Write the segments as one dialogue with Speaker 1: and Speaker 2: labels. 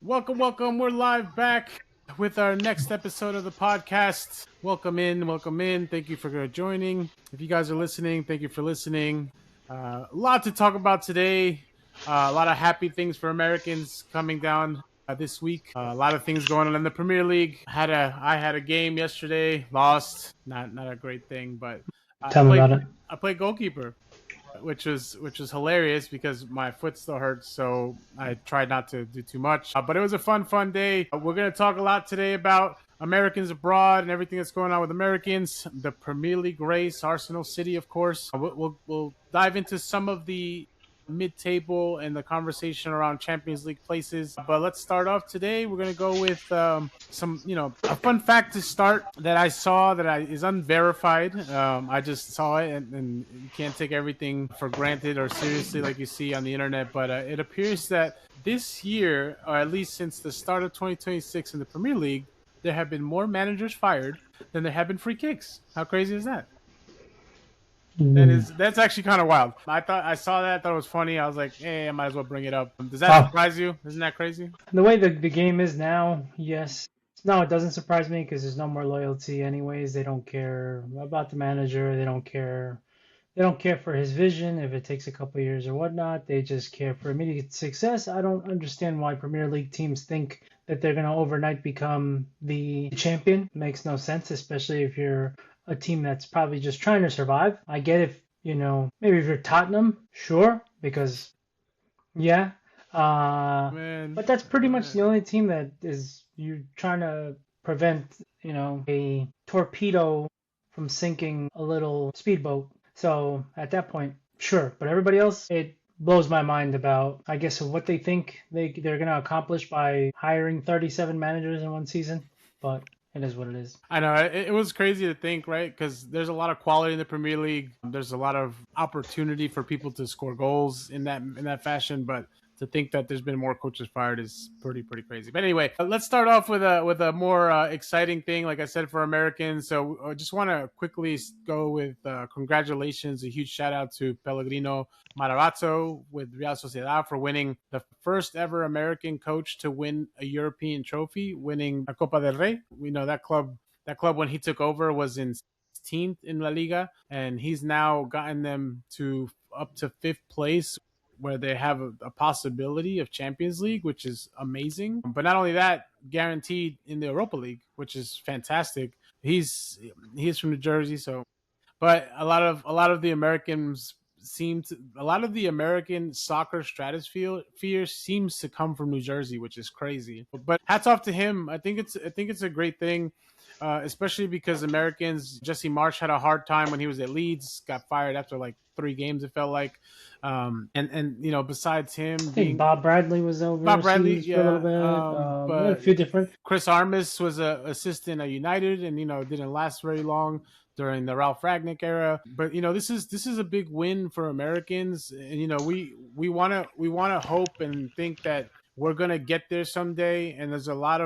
Speaker 1: Welcome, welcome. We're live back with our next episode of the podcast. Welcome in, welcome in. Thank you for joining. If you guys are listening, thank you for listening. A lot to talk about today. A lot of happy things for Americans coming down this week. A lot of things going on in the Premier League. I had a game yesterday, lost. Not a great thing, but I
Speaker 2: Tell me
Speaker 1: played
Speaker 2: about it.
Speaker 1: I played goalkeeper, which was hilarious because my foot still hurts, so I tried not to do too much. But it was a fun day. We're gonna talk a lot today about Americans abroad and everything that's going on with Americans, the Premier League race, Arsenal City, of course. We'll dive into some of the mid-table and the conversation around Champions League places. But let's start off today. We're gonna go with a fun fact to start that I saw is unverified. I just saw it, and you can't take everything for granted or seriously like you see on the internet. But it appears that this year, or at least since the start of 2026 in the Premier League, there have been more managers fired than there have been free kicks. How crazy is that?
Speaker 2: Mm.
Speaker 1: That's actually kind of wild. I saw that, thought it was funny. I was like, hey, I might as well bring it up. Does that
Speaker 2: Oh,
Speaker 1: surprise you? Isn't that crazy?
Speaker 2: the way the game is now, yes. No, it doesn't surprise me because there's no more loyalty anyways. They don't care about the manager. They don't care. They don't care for his vision if it takes a couple of years or whatnot. They just care for immediate success. I don't understand why Premier League teams think that they're going to overnight become the champion. Makes no sense, especially if you're a team that's probably just trying to survive. I get if, maybe if you're Tottenham, sure, because yeah. Uh,
Speaker 1: Man,
Speaker 2: but that's pretty much
Speaker 1: man.
Speaker 2: the only team that is you trying to prevent, a torpedo from sinking a little speedboat. So at that point, sure. But everybody else, it blows my mind about, I guess, what they think they're gonna accomplish by hiring 37 managers in one season. But it is what it is.
Speaker 1: I know it was crazy to think, right? Because there's a lot of quality in the Premier League. There's a lot of opportunity for people to score goals in that fashion, but to think that there's been more coaches fired is pretty crazy. But anyway, let's start off with a more exciting thing. Like I said, for Americans, so I just want to quickly go with congratulations, a huge shout out to Pellegrino Matarazzo with Real Sociedad for winning the first ever American coach to win a European trophy, winning a Copa del Rey. We know that club. That club when he took over was in 16th in La Liga, and he's now gotten them to up to fifth place, where they have a possibility of Champions League, which is amazing. But not only that, guaranteed in the Europa League, which is fantastic. He's from New Jersey, so but a lot of the Americans a lot of the American soccer stratosphere seems to come from New Jersey, which is crazy. But hats off to him. I think it's a great thing, especially because Americans. Jesse Marsh had a hard time when he was at Leeds, got fired after like 3 games. It felt like, and besides him
Speaker 2: I think
Speaker 1: being
Speaker 2: Bob Bradley was
Speaker 1: Bob Bradley,
Speaker 2: overseas for a little
Speaker 1: yeah,
Speaker 2: bit. We had a
Speaker 1: but
Speaker 2: few different.
Speaker 1: Chris Armas was a assistant at United, and didn't last very long during the Ralph Ragnick era. But this is a big win for Americans, and we wanna hope and think that we're gonna get there someday. And there's a lot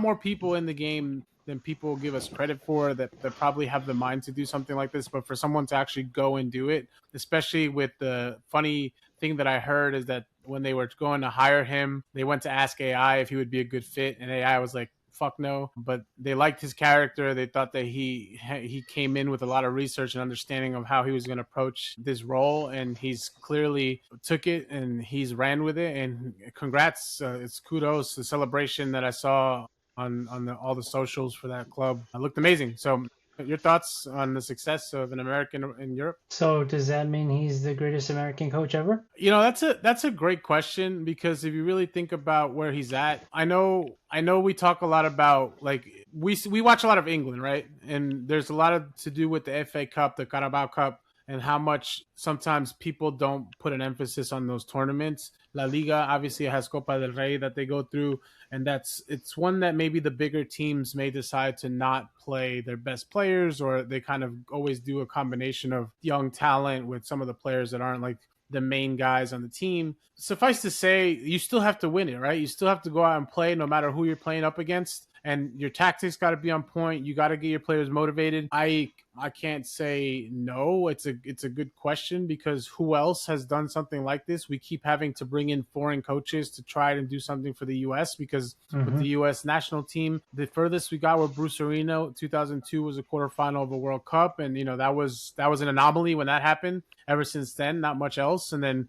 Speaker 1: more people in the game than people give us credit for that probably have the mind to do something like this. But for someone to actually go and do it, especially with the funny thing that I heard is that when they were going to hire him, they went to ask AI if he would be a good fit, and AI was like, "Fuck no." But they liked his character. They thought that he came in with a lot of research and understanding of how he was going to approach this role, and he's clearly took it and he's ran with it. And congrats, it's kudos, the celebration that I saw on all the socials for that club. It looked amazing. So your thoughts on the success of an American in Europe?
Speaker 2: So does that mean he's the greatest American coach ever?
Speaker 1: That's a great question, because if you really think about where he's at, I know we talk a lot about, like, we watch a lot of England, right? And there's a lot of to do with the FA Cup, the Carabao Cup, and how much sometimes people don't put an emphasis on those tournaments. La Liga obviously has Copa del Rey that they go through, and it's one that maybe the bigger teams may decide to not play their best players, or they kind of always do a combination of young talent with some of the players that aren't like the main guys on the team. Suffice to say, you still have to win it, right? You still have to go out and play no matter who you're playing up against. and your tactics got to be on point. You got to get your players motivated. I can't say no. It's a good question, because who else has done something like this? We keep having to bring in foreign coaches to try and do something for the U.S., because with
Speaker 2: Hmm.
Speaker 1: the U.S. national team, the furthest we got with Bruce Arena, 2002 was a quarterfinal of a World Cup, and that was an anomaly when that happened. Ever since then, not much else. And then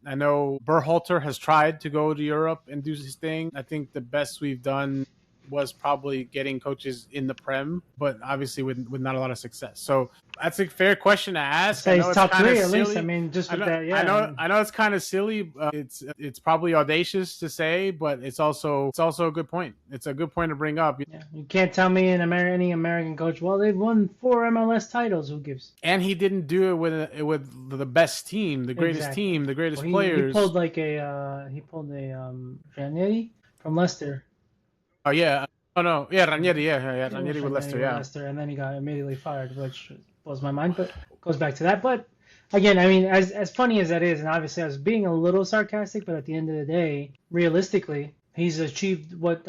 Speaker 1: I know Berhalter has tried to go to Europe and do his thing. I think the best we've done was probably getting coaches in the Prem, but obviously with not a lot of success. So that's a fair question to ask. I
Speaker 2: Say
Speaker 1: know
Speaker 2: he's
Speaker 1: it's
Speaker 2: top
Speaker 1: kind of
Speaker 2: three at least. I
Speaker 1: silly.
Speaker 2: mean, just
Speaker 1: I
Speaker 2: with
Speaker 1: know,
Speaker 2: that,
Speaker 1: I
Speaker 2: yeah. I
Speaker 1: know,
Speaker 2: mean,
Speaker 1: I know it's kind of silly. It's probably audacious to say, but it's also a good point. It's a good point to bring up.
Speaker 2: yeah, you can't tell me any American coach. Well, they've won 4 MLS titles. Who gives?
Speaker 1: And he didn't do it with the best
Speaker 2: Exactly.
Speaker 1: team, the
Speaker 2: Well,
Speaker 1: greatest
Speaker 2: he
Speaker 1: players.
Speaker 2: pulled like he pulled a Ranieri from Leicester.
Speaker 1: Oh yeah, oh no, yeah,
Speaker 2: Yeah,
Speaker 1: Ranieri, yeah,
Speaker 2: it was
Speaker 1: Ranieri with
Speaker 2: Ranieri
Speaker 1: Leicester,
Speaker 2: with
Speaker 1: yeah.
Speaker 2: Leicester, and then he got immediately fired, which blows my mind. But goes back to that. But again, I mean, as funny as that is, and obviously I was being a little sarcastic, but at the end of the day, realistically, he's achieved what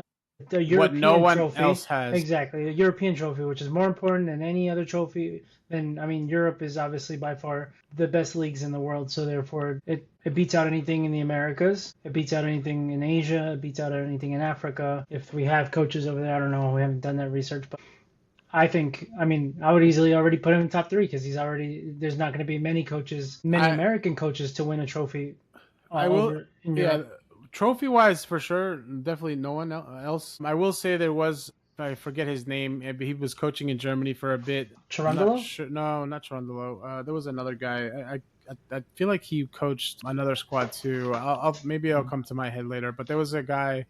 Speaker 2: the
Speaker 1: What no
Speaker 2: European
Speaker 1: one
Speaker 2: trophy,
Speaker 1: else has.
Speaker 2: exactly, the European trophy, which is more important than any other trophy. And I mean, Europe is obviously by far the best leagues in the world, so therefore it beats out anything in the Americas. It beats out anything in Asia. It beats out anything in Africa. If we have coaches over there, I don't know. We haven't done that research, but I think, I mean, I would easily already put him in top three because there's not going to be many coaches, many
Speaker 1: I
Speaker 2: American coaches to win a trophy
Speaker 1: I will,
Speaker 2: over in
Speaker 1: yeah,
Speaker 2: Europe.
Speaker 1: trophy wise for sure. Definitely no one else. I will say there was. I forget his name. He was coaching in Germany for a bit. I'm not
Speaker 2: Chirondolo?
Speaker 1: sure. No, not Trondolo. There was another guy. I feel like he coached another squad too. Maybe it'll come to my head later. But there was a guy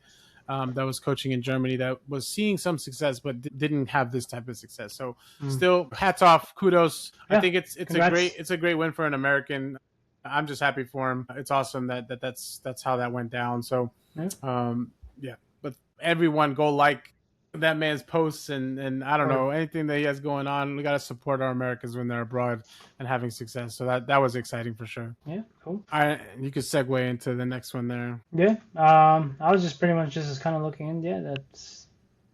Speaker 1: that was coaching in Germany that was seeing some success, but didn't have this type of success. So
Speaker 2: Mm.
Speaker 1: still, hats off, kudos. I
Speaker 2: Yeah,
Speaker 1: think
Speaker 2: congrats.
Speaker 1: it's a great win for an American. I'm just happy for him. It's awesome that's how that went down. So,
Speaker 2: Yeah,
Speaker 1: yeah. But everyone go like that man's posts, and I don't
Speaker 2: or
Speaker 1: know anything that he has going on. We got to support our Americans when they're abroad and having success. So that was exciting for sure.
Speaker 2: yeah, cool.
Speaker 1: All right, you could segue into the next one there.
Speaker 2: Yeah, I was just pretty much just kind of looking in. Yeah, that's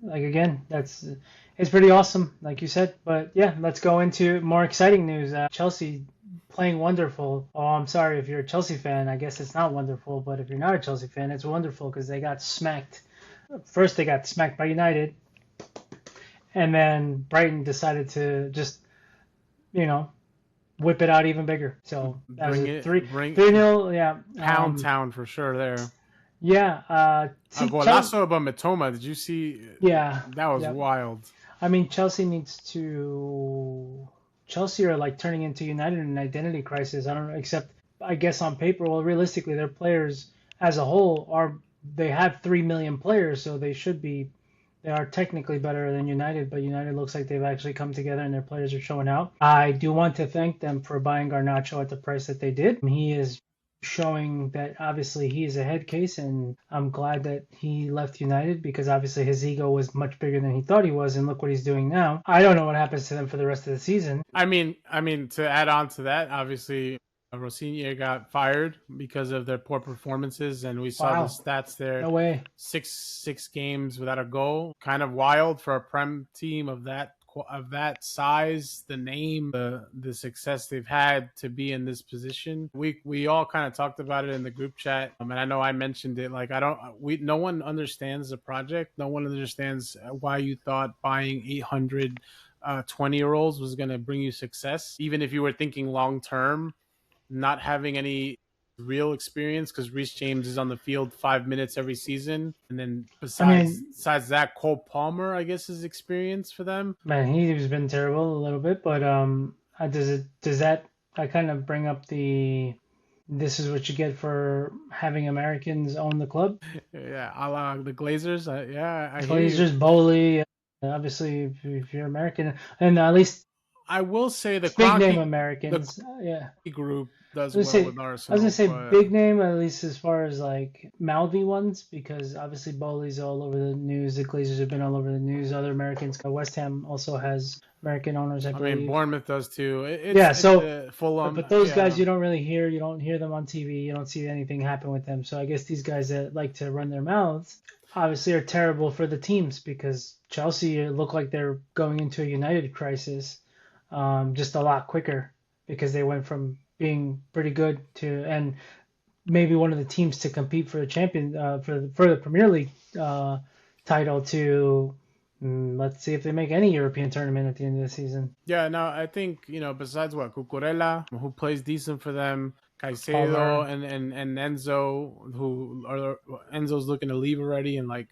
Speaker 2: like again, that's it's pretty awesome, like you said. But yeah, let's go into more exciting news. Chelsea playing wonderful. Oh, I'm sorry if you're a Chelsea fan. I guess it's not wonderful, but if you're not a Chelsea fan, it's wonderful because they got smacked. First, they got smacked by United, and then Brighton decided to just, you know, whip it out even bigger. So that was
Speaker 1: Bring
Speaker 2: a
Speaker 1: it, bring
Speaker 2: 3-0. Yeah.
Speaker 1: Pound Town for sure there.
Speaker 2: Yeah.
Speaker 1: A golazo of Matoma. Did you see?
Speaker 2: Yeah.
Speaker 1: That was
Speaker 2: Yep.
Speaker 1: wild.
Speaker 2: I mean, Chelsea needs to. Chelsea are like turning into United in an identity crisis. I don't know, except I guess on paper. Well, realistically, their players as a whole are. They have 3 million players, so they should be. They are technically better than United, but United looks like they've actually come together and their players are showing out. I do want to thank them for buying Garnacho at the price that they did. He is showing that obviously he is a head case, and I'm glad that he left United because obviously his ego was much bigger than he thought he was, and look what he's doing now. I don't know what happens to them for the rest of the season.
Speaker 1: I mean, to add on to that, obviously, Rosinha got fired because of their poor performances, and we saw the
Speaker 2: Wow,
Speaker 1: stats there:
Speaker 2: no way.
Speaker 1: six games without a goal. Kind of wild for a Prem team of that size, the name, the success they've had to be in this position. We all kind of talked about it in the group chat, and I know I mentioned it. Like I don't, we no one understands the project. No one understands why you thought buying 800 20-year-olds was going to bring you success, even if you were thinking long term, not having any real experience because Reece James is on the field 5 minutes every season, and then
Speaker 2: I
Speaker 1: besides
Speaker 2: mean,
Speaker 1: besides that, Cole Palmer, I guess, is experience for them.
Speaker 2: man, he's been terrible a little bit, but does that I kind of bring up the this is what you get for having Americans own the club?
Speaker 1: Yeah, a la the Glazers. Yeah, I hear you.
Speaker 2: Glazers, Bowley, obviously if you're American, and at least
Speaker 1: I will say the
Speaker 2: Big name
Speaker 1: Kroenke the
Speaker 2: Americans. Yeah.
Speaker 1: group does
Speaker 2: I was
Speaker 1: well
Speaker 2: gonna say,
Speaker 1: with
Speaker 2: I was gonna
Speaker 1: Arsenal,
Speaker 2: say
Speaker 1: but
Speaker 2: big name, at least as far as like mouthy ones, because obviously Bowley's all over the news. The Glazers have been all over the news. Other Americans, West Ham also has American owners, I
Speaker 1: I mean
Speaker 2: believe.
Speaker 1: Bournemouth does too.
Speaker 2: Yeah,
Speaker 1: It's
Speaker 2: so
Speaker 1: Fulham,
Speaker 2: but those guys
Speaker 1: yeah.
Speaker 2: you don't really hear. You don't hear them on TV. You don't see anything happen with them. So I guess these guys that like to run their mouths obviously are terrible for the teams because Chelsea look like they're going into a United crisis, just a lot quicker because they went from being pretty good to and maybe one of the teams to compete for the champion for the Premier League uh, title to let's see if they make any European tournament at the end of the season.
Speaker 1: Yeah, no, I think, besides what, Cucurella, who plays decent for them,
Speaker 2: Palmer,
Speaker 1: Caicedo and Enzo, Enzo's looking to leave already and like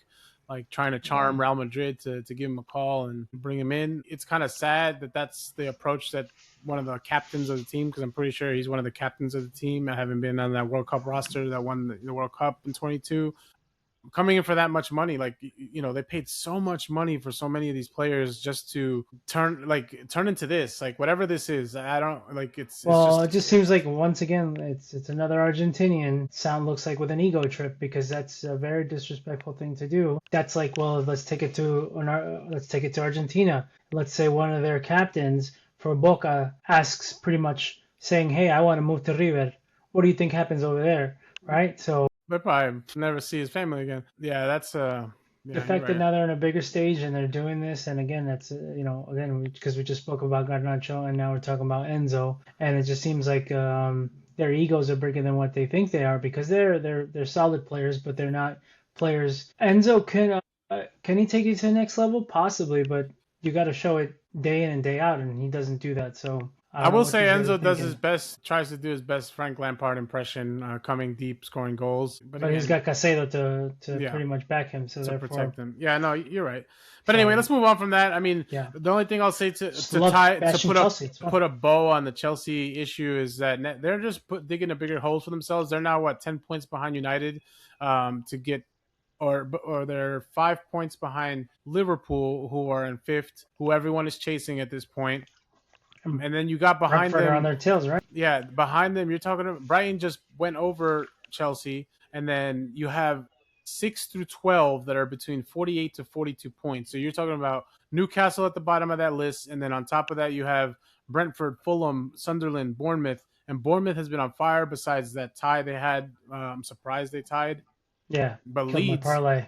Speaker 1: trying to
Speaker 2: yeah.
Speaker 1: charm Real Madrid to give him a call and bring him in. It's kind of sad that that's the approach that one of the captains of the team, because I'm pretty sure he's one of the captains of the team. I haven't been on that World Cup roster that won the World Cup in 22, coming in for that much money. Like, they paid so much money for so many of these players just to turn into this, like whatever this is. I don't like, it's
Speaker 2: Well, it
Speaker 1: just
Speaker 2: just seems like once again it's another Argentinian. Sound looks like with an ego trip because that's a very disrespectful thing to do. That's like, well, let's take it to Argentina. Let's say one of their captains for Boca asks pretty much saying, "Hey, I want to move to River. What do you think happens over there?" Right? So
Speaker 1: but probably never see his family again. Yeah, that's
Speaker 2: the
Speaker 1: yeah, you're
Speaker 2: fact that
Speaker 1: right.
Speaker 2: now they're on a bigger stage and they're doing this, and again, that's again because we just spoke about Garnacho and now we're talking about Enzo, and it just seems like their egos are bigger than what they think they are because they're solid players, but they're not players. Enzo can he take you to the next level? Possibly, but you got to show it day in and day out, and he doesn't do that. So I
Speaker 1: I
Speaker 2: don't know
Speaker 1: will
Speaker 2: what
Speaker 1: say
Speaker 2: he's really
Speaker 1: Enzo does his
Speaker 2: thinking.
Speaker 1: best, tries to do his best Frank Lampard impression, coming deep, scoring goals. But
Speaker 2: But he's
Speaker 1: again,
Speaker 2: got Casado to
Speaker 1: yeah,
Speaker 2: pretty much back him, so
Speaker 1: to
Speaker 2: therefore,
Speaker 1: protect them. Yeah, no, you're right. But anyway,
Speaker 2: so
Speaker 1: let's move on from that. I mean,
Speaker 2: yeah,
Speaker 1: the only thing I'll say
Speaker 2: just
Speaker 1: to
Speaker 2: love
Speaker 1: tie to
Speaker 2: bashing Chelsea. It's fun.
Speaker 1: put a bow on the Chelsea issue is that they're just digging a bigger hole for themselves. They're now what, 10 points behind United, to get, or they're 5 points behind Liverpool, who are in fifth, who everyone is chasing at this point.
Speaker 2: And
Speaker 1: And then you got behind
Speaker 2: Brentford are on
Speaker 1: them,
Speaker 2: their tails, right?
Speaker 1: yeah, behind them, you're talking about Brighton just went over Chelsea, and then you have 6 through 12 that are between 48 to 42 points. So you're talking about Newcastle at the bottom of that list, and then on top of that, you have Brentford, Fulham, Sunderland, Bournemouth, and Bournemouth has been on fire. Besides that tie they had, I'm surprised they tied,
Speaker 2: Yeah,
Speaker 1: but
Speaker 2: killed my
Speaker 1: Leeds,
Speaker 2: parlay.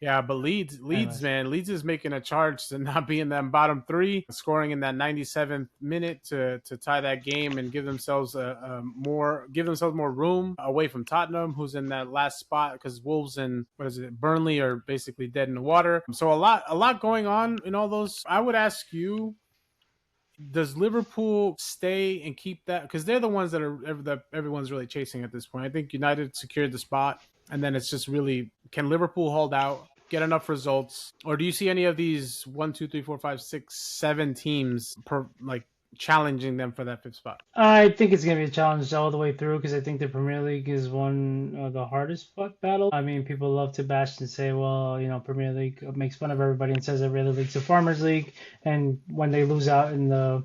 Speaker 1: yeah, but Leeds,
Speaker 2: Anyways,
Speaker 1: man, Leeds is making a charge to not be in that bottom three, scoring in that 97th minute to tie that game and give themselves more room away from Tottenham, who's in that last spot because Wolves and what is it, Burnley are basically dead in the water. So a lot going on in all those. I would ask you, does Liverpool stay and keep that? Because they're the ones that everyone's really chasing at this point. I think United secured the spot, and then it's just really, can Liverpool hold out, get enough results, or do you see any of these 1, 2, 3, 4, 5, 6, 7 teams challenging them for that fifth spot?
Speaker 2: I think it's going to be a challenge all the way through because I think the Premier League is one of the hardest fought battles. I mean, people love to bash and say, well, Premier League makes fun of everybody and says every other league's a Farmers League, and when they lose out in the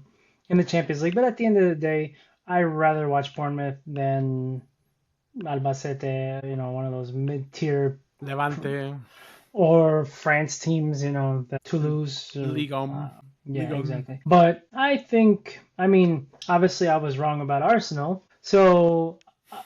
Speaker 2: Champions League. But at the end of the day, I rather watch Bournemouth than Albacete, one of those mid-tier
Speaker 1: Levante,
Speaker 2: or France teams, the Toulouse.
Speaker 1: Ligue 1,
Speaker 2: Yeah,
Speaker 1: Ligue 1.
Speaker 2: exactly. But I mean, obviously I was wrong about Arsenal. So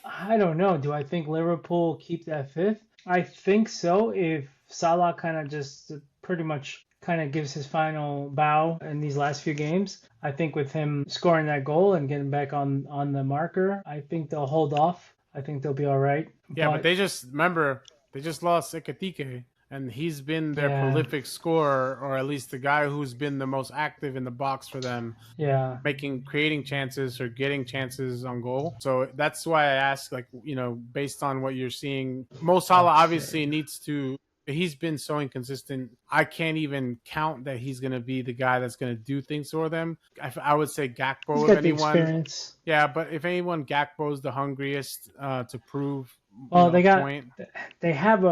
Speaker 2: I don't know. Do I think Liverpool keep that fifth? I think so. If Salah kind of just pretty much kind of gives his final bow in these last few games, I think with him scoring that goal and getting back on the marker, I think they'll hold off. I think they'll be all right.
Speaker 1: Yeah, but
Speaker 2: But
Speaker 1: they just lost Ekatike, and he's been their
Speaker 2: yeah,
Speaker 1: prolific scorer, or at least the guy who's been the most active in the box for them,
Speaker 2: yeah,
Speaker 1: creating chances or getting chances on goal. So that's why I ask, based on what you're seeing, Mo Salah
Speaker 2: that's very
Speaker 1: obviously needs to. He's been so inconsistent. I can't even count that he's going to be the guy that's going to do things for them. I would say
Speaker 2: he's
Speaker 1: Gakpo, if
Speaker 2: got the
Speaker 1: anyone.
Speaker 2: experience.
Speaker 1: Yeah, but if anyone, Gakpo's the hungriest to prove,
Speaker 2: Well,
Speaker 1: a point.
Speaker 2: they have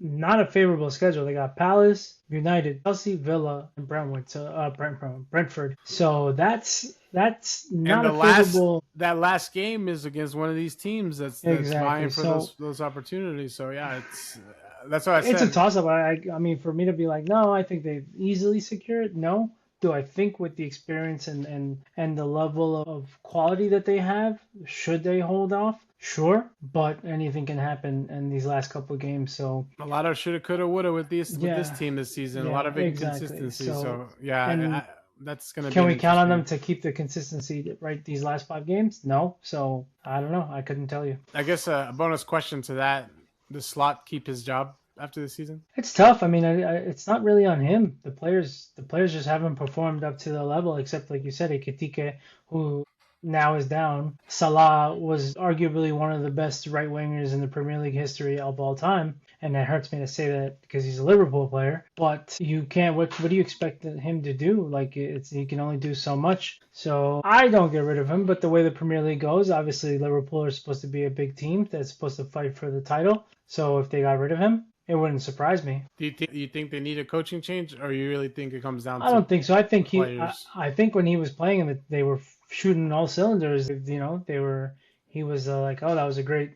Speaker 2: not a favorable schedule. They got Palace, United, Chelsea, Villa, and Brentford. So that's
Speaker 1: And
Speaker 2: not
Speaker 1: the
Speaker 2: a
Speaker 1: last
Speaker 2: favorable.
Speaker 1: that last game is against one of these teams that's
Speaker 2: Exactly.
Speaker 1: vying for
Speaker 2: So
Speaker 1: those opportunities. So yeah, it's that's what I
Speaker 2: it's a
Speaker 1: said.
Speaker 2: toss up. I mean, for me to be like, no, I think they easily secure it. No. Do I think with the experience and the level of quality that they have, should they hold off? Sure, but anything can happen in these last couple of games. So
Speaker 1: A lot of shoulda, coulda, woulda with this
Speaker 2: yeah,
Speaker 1: team this season. A lot
Speaker 2: yeah,
Speaker 1: of
Speaker 2: exactly.
Speaker 1: inconsistency.
Speaker 2: So
Speaker 1: So yeah,
Speaker 2: and
Speaker 1: that's going to be
Speaker 2: can
Speaker 1: an
Speaker 2: we count on them
Speaker 1: interesting.
Speaker 2: to keep the consistency right these last 5 games? No. So I don't know. I couldn't tell you.
Speaker 1: I guess a bonus question to that: does Slot keep his job after the season?
Speaker 2: It's tough. I mean, it's not really on him. The players just haven't performed up to the level, except like you said, Ekitike, who now is down. Salah was arguably one of the best right wingers in the Premier League history of all time, and it hurts me to say that because he's a Liverpool player. But you can't. What do you expect him to do? Like he can only do so much. So I don't get rid of him. But the way the Premier League goes, obviously Liverpool are supposed to be a big team that's supposed to fight for the title. So if they got rid of him, it wouldn't surprise me.
Speaker 1: Do you think they need a coaching change, or you really think it comes down
Speaker 2: I
Speaker 1: to
Speaker 2: don't think so. I think he. I,
Speaker 1: players?
Speaker 2: I think when he was playing him, they were shooting all cylinders. You know, they were. He was like, oh, that's a great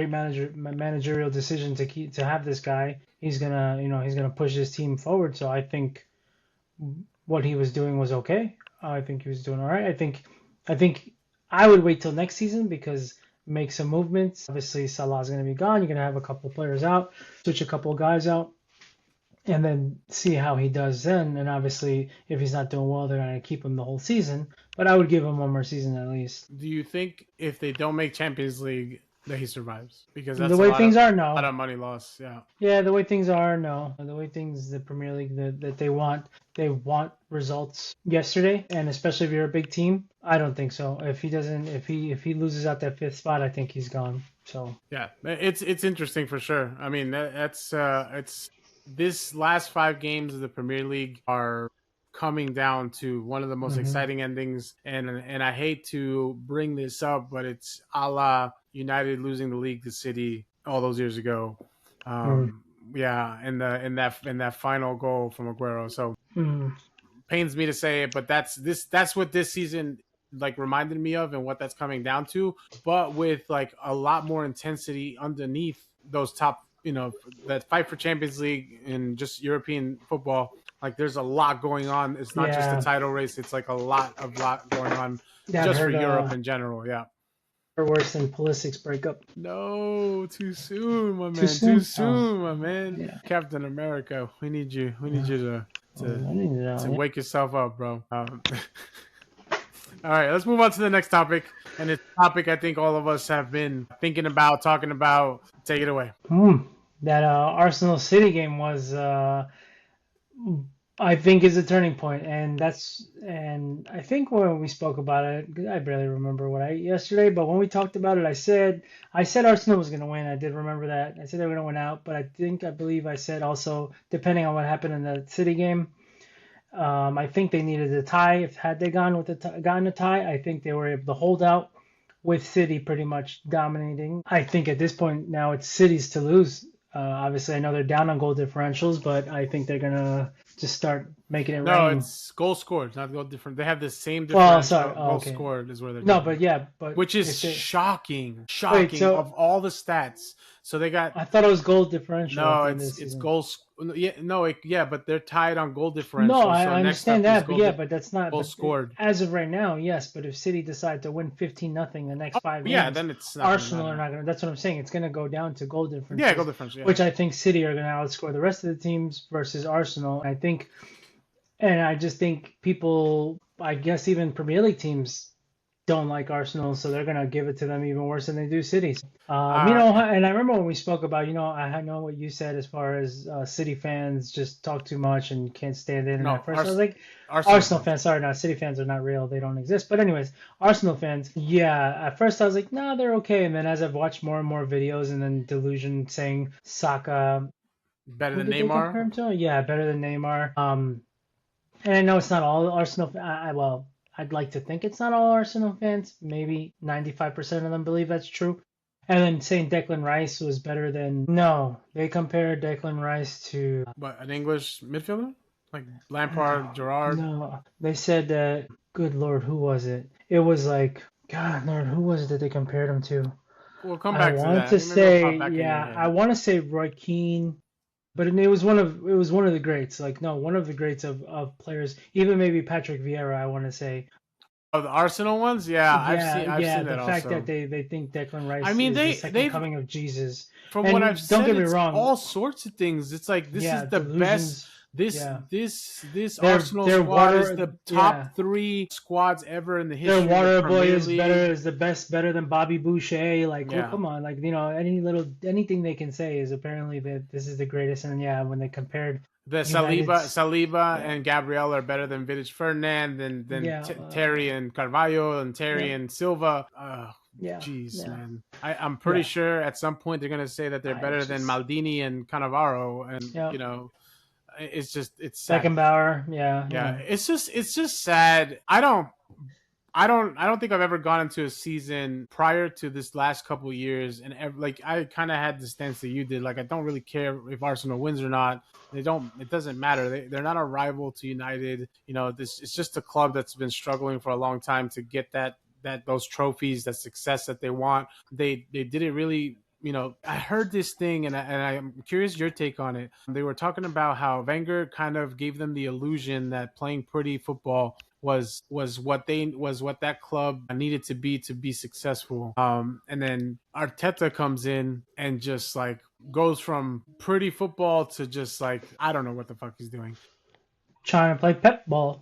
Speaker 2: managerial decision to keep to have this guy. He's gonna push his team forward. So I think what he was doing was okay. I think he was doing all right. I think I would wait till next season because make some movements. Obviously, Salah's gonna be gone. You're gonna have a couple of players out, switch a couple of guys out and then see how he does then. And obviously, if he's not doing well, they're going to keep him the whole season. But I would give him one more season at least.
Speaker 1: Do you think if they don't make Champions League that he survives? Because
Speaker 2: The
Speaker 1: that's a
Speaker 2: way
Speaker 1: lot of
Speaker 2: things are,
Speaker 1: lot
Speaker 2: no.
Speaker 1: of money lost. Yeah.
Speaker 2: Yeah, the way things are, no. The way things, the Premier League that they want results yesterday, and especially if you're a big team, I don't think so. If he doesn't, if he loses out that fifth spot, I think he's gone. So,
Speaker 1: Yeah, it's interesting for sure. I mean, that's it's this last 5 games of the Premier League are coming down to one of the most
Speaker 2: hmm
Speaker 1: exciting endings, and I hate to bring this up, but it's a la United losing the league to City all those years ago.
Speaker 2: mm
Speaker 1: Um, yeah, in that final goal from Aguero. So
Speaker 2: mm
Speaker 1: pains me to say it, but that's what this season like reminded me of and what that's coming down to, but with like a lot more intensity underneath those top, that fight for Champions League and just European football. Like there's a lot going on. It's not just a
Speaker 2: yeah,
Speaker 1: title race. It's like a lot going on
Speaker 2: yeah, I've
Speaker 1: just for
Speaker 2: heard
Speaker 1: Europe in general. Yeah.
Speaker 2: worse than Pulisic's breakup.
Speaker 1: No, too soon, my
Speaker 2: Too
Speaker 1: man. Too
Speaker 2: soon? Oh,
Speaker 1: soon, my man.
Speaker 2: yeah.
Speaker 1: Captain America, we need you. We need you to
Speaker 2: I need to know.
Speaker 1: to
Speaker 2: Yeah.
Speaker 1: wake yourself up, bro. All right, let's move on to the next topic. And it's a topic I think all of us have been thinking about, talking about. Take it away.
Speaker 2: Hmm. That Arsenal City game was, I think, is a turning point, and I think when we spoke about it, 'cause I barely remember what I ate yesterday, but when we talked about it, I said Arsenal was going to win. I did remember that. I said they were going to win out, but I believe I said also depending on what happened in the City game. I think they needed a tie. If had they gotten a tie, I think they were able to hold out with City pretty much dominating. I think at this point now it's City's to lose. Obviously, I know they're down on goal differentials, but I think they're gonna just start making it
Speaker 1: No,
Speaker 2: rain.
Speaker 1: it's goal scored, not goal different. They have the same
Speaker 2: Well, sorry.
Speaker 1: differential.
Speaker 2: Oh,
Speaker 1: Goal
Speaker 2: okay.
Speaker 1: scored is where they're
Speaker 2: No,
Speaker 1: different,
Speaker 2: but yeah, but
Speaker 1: which is
Speaker 2: if they
Speaker 1: shocking.
Speaker 2: wait,
Speaker 1: Shocking
Speaker 2: so
Speaker 1: of all the stats. So they got
Speaker 2: I thought it was goal differential at
Speaker 1: no.
Speaker 2: the end of the
Speaker 1: It's
Speaker 2: season.
Speaker 1: goals. Yeah, no, yeah, but they're tied on goal
Speaker 2: No,
Speaker 1: differential.
Speaker 2: I,
Speaker 1: So
Speaker 2: I
Speaker 1: next
Speaker 2: understand
Speaker 1: up is
Speaker 2: that, but yeah, but that's not.
Speaker 1: goal
Speaker 2: But
Speaker 1: scored.
Speaker 2: as of right now, yes. But if City decide to win 15-0 the next five
Speaker 1: Yeah,
Speaker 2: games,
Speaker 1: then it's not going to
Speaker 2: Arsenal are
Speaker 1: matter.
Speaker 2: not gonna. That's what I'm saying. It's gonna go down to goal
Speaker 1: Yeah, goal
Speaker 2: differences,
Speaker 1: differential. Yeah.
Speaker 2: which I think City are gonna outscore the rest of the teams versus Arsenal. I just think people, I guess even Premier League teams don't like Arsenal, so they're gonna give it to them even worse than they do City.
Speaker 1: Uh,
Speaker 2: And I remember when we spoke about, I know what you said as far as City fans just talk too much and can't stand it. And
Speaker 1: no,
Speaker 2: at first I was like,
Speaker 1: Arsenal
Speaker 2: Arsenal
Speaker 1: fans.
Speaker 2: fans, sorry, no, City fans are not real, they don't exist. But anyways, Arsenal fans, yeah, at first I was like, no, they're okay. And then as I've watched more and more videos, and then Delusion saying Saka,
Speaker 1: Better
Speaker 2: who
Speaker 1: than
Speaker 2: did they compare
Speaker 1: Neymar.
Speaker 2: him to? Yeah, better than Neymar. And I know it's not all Arsenal. Well, I'd like to think it's not all Arsenal fans. Maybe 95% of them believe that's true. And then saying Declan Rice was better than no, they compared Declan Rice to
Speaker 1: But an English midfielder like Lampard,
Speaker 2: no,
Speaker 1: Gerrard.
Speaker 2: no. They said that good Lord, who was it? It was like God Lord, who was it that they compared him to?
Speaker 1: We'll come
Speaker 2: I
Speaker 1: back to
Speaker 2: want
Speaker 1: that.
Speaker 2: to
Speaker 1: Maybe it'll
Speaker 2: say,
Speaker 1: pop back in your
Speaker 2: yeah, I
Speaker 1: head.
Speaker 2: want to say Roy Keane, but it was one of the greats. Like no, one of the greats of players. Even maybe Patrick Vieira. I want to say,
Speaker 1: Oh, the Arsenal ones, yeah,
Speaker 2: yeah,
Speaker 1: I've
Speaker 2: yeah.
Speaker 1: seen
Speaker 2: The
Speaker 1: that
Speaker 2: fact that
Speaker 1: also.
Speaker 2: they think Declan
Speaker 1: I
Speaker 2: Rice
Speaker 1: mean,
Speaker 2: is the
Speaker 1: they
Speaker 2: second
Speaker 1: they've
Speaker 2: coming of Jesus.
Speaker 1: from what I've
Speaker 2: And don't
Speaker 1: said,
Speaker 2: get me
Speaker 1: it's
Speaker 2: wrong,
Speaker 1: all sorts of things. It's like this
Speaker 2: yeah,
Speaker 1: is the best.
Speaker 2: delusions. Yeah,
Speaker 1: This
Speaker 2: their
Speaker 1: Arsenal
Speaker 2: their
Speaker 1: squad is
Speaker 2: water,
Speaker 1: the top
Speaker 2: yeah,
Speaker 1: three squads ever in the
Speaker 2: their
Speaker 1: history of the
Speaker 2: water boy
Speaker 1: Premier
Speaker 2: is better,
Speaker 1: League.
Speaker 2: is the best, better than Bobby Boucher. Like, well,
Speaker 1: Yeah,
Speaker 2: come on, like anything they can say is apparently that this is the greatest. And yeah, when they compared
Speaker 1: the
Speaker 2: United's,
Speaker 1: Saliba
Speaker 2: yeah,
Speaker 1: and Gabriel are better than Vidic Ferdinand, than
Speaker 2: yeah,
Speaker 1: Terry and Carvalho and
Speaker 2: yeah,
Speaker 1: Terry and Silva.
Speaker 2: yeah,
Speaker 1: Jeez,
Speaker 2: yeah,
Speaker 1: man. I'm pretty
Speaker 2: yeah.
Speaker 1: sure at some point they're gonna say that they're
Speaker 2: I
Speaker 1: better than
Speaker 2: just,
Speaker 1: Maldini and Cannavaro, and
Speaker 2: yeah,
Speaker 1: it's sad.
Speaker 2: Beckenbauer, yeah,
Speaker 1: Yeah, it's just sad. I don't think I've ever gone into a season prior to this last couple of years and like I kind of had the stance that you did. Like I don't really care if Arsenal wins or not. They don't. It doesn't matter. They're not a rival to United. This it's just a club that's been struggling for a long time to get those trophies, that success that they want. They didn't really. I heard this thing, and I'm curious your take on it. They were talking about how Wenger kind of gave them the illusion that playing pretty football was what that club needed to be successful. And then Arteta comes in and just like goes from pretty football to just like I don't know what the fuck he's doing.
Speaker 2: trying to play pep ball.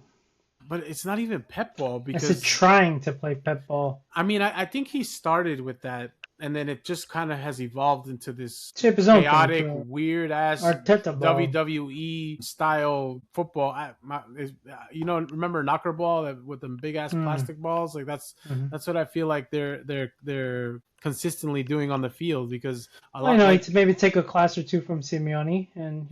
Speaker 1: But it's not even pep ball
Speaker 2: I said
Speaker 1: because
Speaker 2: trying to play pep ball.
Speaker 1: I mean I think he started with that and then it just kind of has evolved into this
Speaker 2: Shape his own thing
Speaker 1: chaotic,
Speaker 2: to
Speaker 1: weird ass
Speaker 2: Arteta ball.
Speaker 1: WWE style football. Remember knocker ball with them big ass
Speaker 2: Mm,
Speaker 1: plastic balls? Like
Speaker 2: hmm
Speaker 1: that's what I feel like they're consistently doing on the field because a
Speaker 2: I
Speaker 1: lot
Speaker 2: know
Speaker 1: like
Speaker 2: to maybe take a class or two from Simeone, and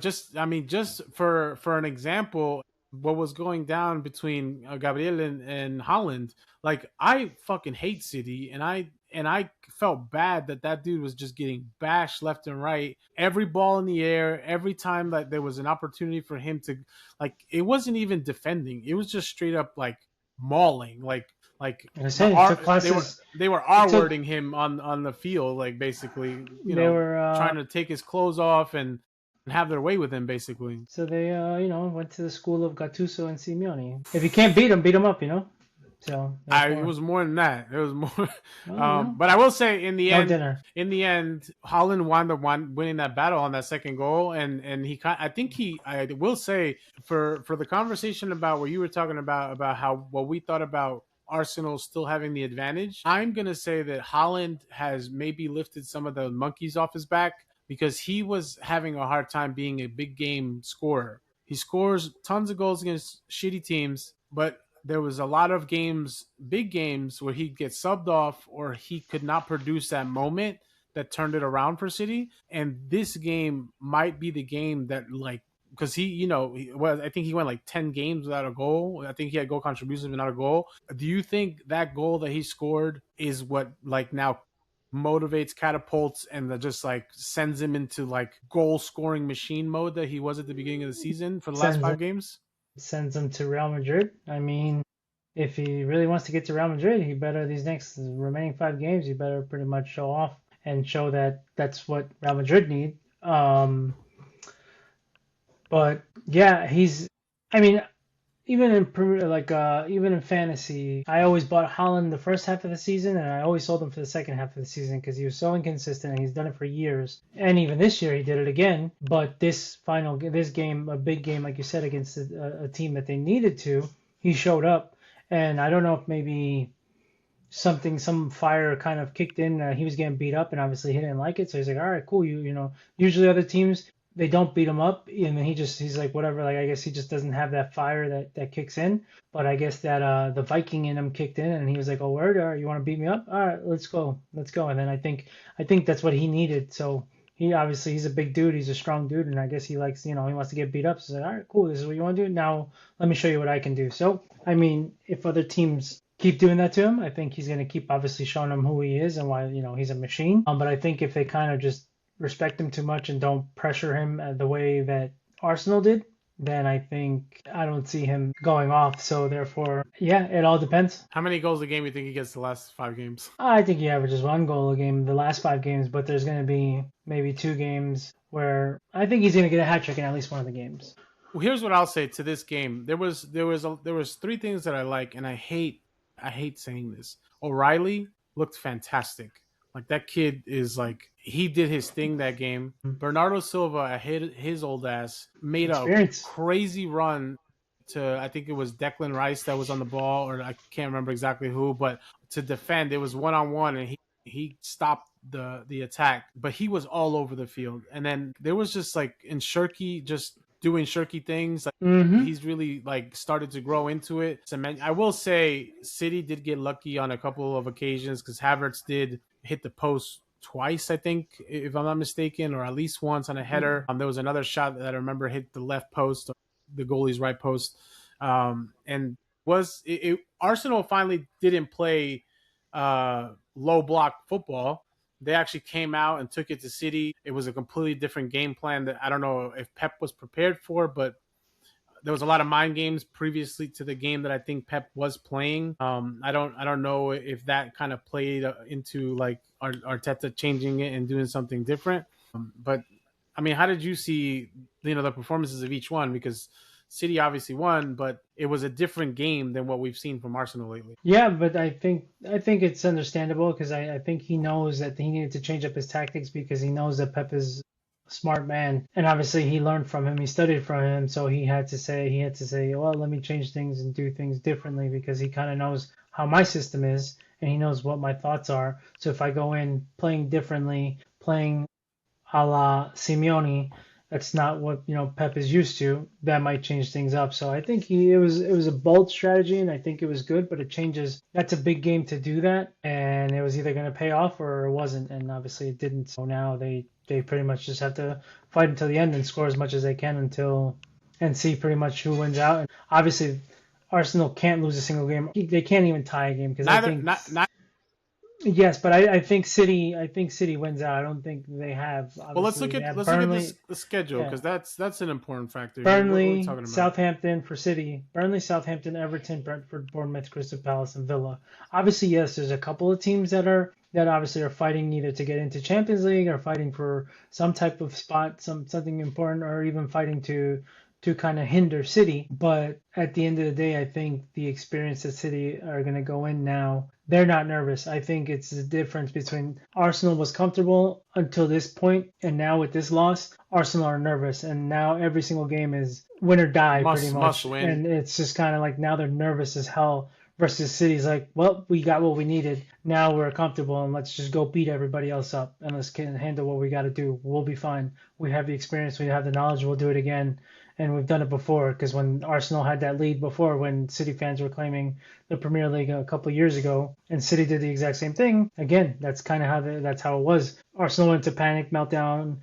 Speaker 1: just for an example, what was going down between Gabriel and Holland, like I fucking hate City, and I felt bad that dude was just getting bashed left and right, every ball in the air, every time that there was an opportunity for him to, like, it wasn't even defending, it was just straight up like mauling, like
Speaker 2: I
Speaker 1: the
Speaker 2: said it
Speaker 1: R
Speaker 2: took
Speaker 1: they were
Speaker 2: classes.
Speaker 1: they were
Speaker 2: It
Speaker 1: R
Speaker 2: took
Speaker 1: wording him on the field, like basically,
Speaker 2: they were
Speaker 1: trying to take his clothes off and have their way with him, basically.
Speaker 2: so they went to the school of Gattuso and Simeone. If you can't beat them up, So
Speaker 1: It
Speaker 2: therefore,
Speaker 1: was more than that. It was more.
Speaker 2: well,
Speaker 1: But I will say,
Speaker 2: no dinner.
Speaker 1: in the end, Holland wound up winning that battle on that second goal, and I think I will say for the conversation about what you were talking about how what we thought about Arsenal still having the advantage. I'm gonna say that Holland has maybe lifted some of the monkeys off his back because he was having a hard time being a big game scorer. He scores tons of goals against shitty teams, but there was a lot of games, big games, where he'd get subbed off or he could not produce that moment that turned it around for City. And this game might be the game that, like, because I think he went like 10 games without a goal. I think he had goal contributions but not a goal. Do you think that goal that he scored is what, like, now motivates, catapults, and that just like sends him into like goal scoring machine mode that he was at the beginning of the season for the last
Speaker 2: Sends him
Speaker 1: 5 games?
Speaker 2: sends him to Real Madrid. I mean, if he really wants to get to Real Madrid, he better these next remaining 5 games. He better pretty much show off and show that that's what Real Madrid need. But yeah, he's. I mean, even in fantasy, I always bought Holland the first half of the season, and I always sold him for the second half of the season because he was so inconsistent, and he's done it for years. And even this year, he did it again. But this game, a big game, like you said, against a team that they needed to, he showed up. And I don't know if maybe some fire kind of kicked in. He was getting beat up, and obviously he didn't like it. So he's like, all right, cool. Usually other teams they don't beat him up, and then he's like whatever. Like I guess he just doesn't have that fire that kicks in. But I guess that the Viking in him kicked in, and he was like, oh word, all right, you want to beat me up? All right, let's go. And then I think that's what he needed. So. He's a big dude, he's a strong dude, and I guess he likes, he wants to get beat up. So he's like, all right, cool, this is what you want to do. Now let me show you what I can do. So, I mean, if other teams keep doing that to him. I think he's going to keep obviously showing him who he is and why, he's a machine. But I think if they kind of just respect him too much and don't pressure him the way that Arsenal did, then I don't see him going off. So therefore, yeah, it all depends.
Speaker 1: How many goals a game you think he gets the last 5 games?
Speaker 2: I think he averages 1 goal a game the last 5 games, but there's going to be maybe 2 games where I think he's going to get a hat trick in at least one of the games.
Speaker 1: Well, here's what I'll say to this game. There was 3 things that I like, and I hate saying this. O'Reilly looked fantastic. Like that kid is like he did his thing that game. Bernardo Silva, his old ass, made a
Speaker 2: Experience.
Speaker 1: crazy run to I think it was Declan Rice that was on the ball, or I can't remember exactly who, but to defend, it was 1-on-1, and he stopped the attack, but he was all over the field. And then there was just like in Shirky just doing Shirky things. Like
Speaker 2: Mm-hmm.
Speaker 1: he's really like started to grow into it. I will say City did get lucky on a couple of occasions because Havertz did hit the post twice, I think, if I'm not mistaken, or at least once on a header. There was another shot that I remember hit the left post, the goalie's right post, and Arsenal finally didn't play low block football. They actually came out and took it to City. It was a completely different game plan that I don't know if Pep was prepared for, but there was a lot of mind games previously to the game that I think Pep was playing. I don't know if that kind of played into like Arteta changing it and doing something different. But I mean, how did you see the performances of each one? Because City obviously won, but it was a different game than what we've seen from Arsenal lately.
Speaker 2: Yeah, but I think it's understandable because I think he knows that he needed to change up his tactics because he knows that Pep is a smart man, and obviously he learned from him, he studied from him, so he had to say, well, let me change things and do things differently because he kind of knows how my system is and he knows what my thoughts are. So if I go in playing differently, playing a la Simeone, that's not what Pep is used to. That might change things up. So I think it was a bold strategy, and I think it was good. But it changes. That's a big game to do that, and it was either going to pay off or it wasn't. And obviously it didn't. So now they pretty much just have to fight until the end and score as much as they can until and see pretty much who wins out. And obviously Arsenal can't lose a single game. They can't even tie a game because I
Speaker 1: Neither,
Speaker 2: think
Speaker 1: not.
Speaker 2: yes, but I think City wins out. I don't think they have
Speaker 1: Well, let's
Speaker 2: obviously
Speaker 1: look
Speaker 2: they
Speaker 1: at
Speaker 2: have
Speaker 1: let's look at
Speaker 2: Burnley.
Speaker 1: this the schedule
Speaker 2: Yeah.
Speaker 1: because that's an important factor here. What are we
Speaker 2: Burnley,
Speaker 1: talking about?
Speaker 2: Southampton for City. Burnley, Southampton, Everton, Brentford, Bournemouth, Crystal Palace, and Villa. Obviously, yes, there's a couple of teams that obviously are fighting either to get into Champions League or fighting for some type of spot, something important, or even fighting to kind of hinder City. But at the end of the day, I think the experience that City are going to go in now, they're not nervous. I think it's the difference between Arsenal was comfortable until this point, and now with this loss, Arsenal are nervous. And now every single game is win or die pretty
Speaker 1: Must
Speaker 2: much.
Speaker 1: win.
Speaker 2: And it's just kind of like now they're nervous as hell versus City's like, well, we got what we needed. Now we're comfortable and let's just go beat everybody else up and let's handle what we got to do. We'll be fine. We have the experience. We have the knowledge. We'll do it again. And we've done it before because when Arsenal had that lead before, when City fans were claiming the Premier League a couple of years ago, and City did the exact same thing. Again, that's kind of that's how it was. Arsenal went to panic, meltdown,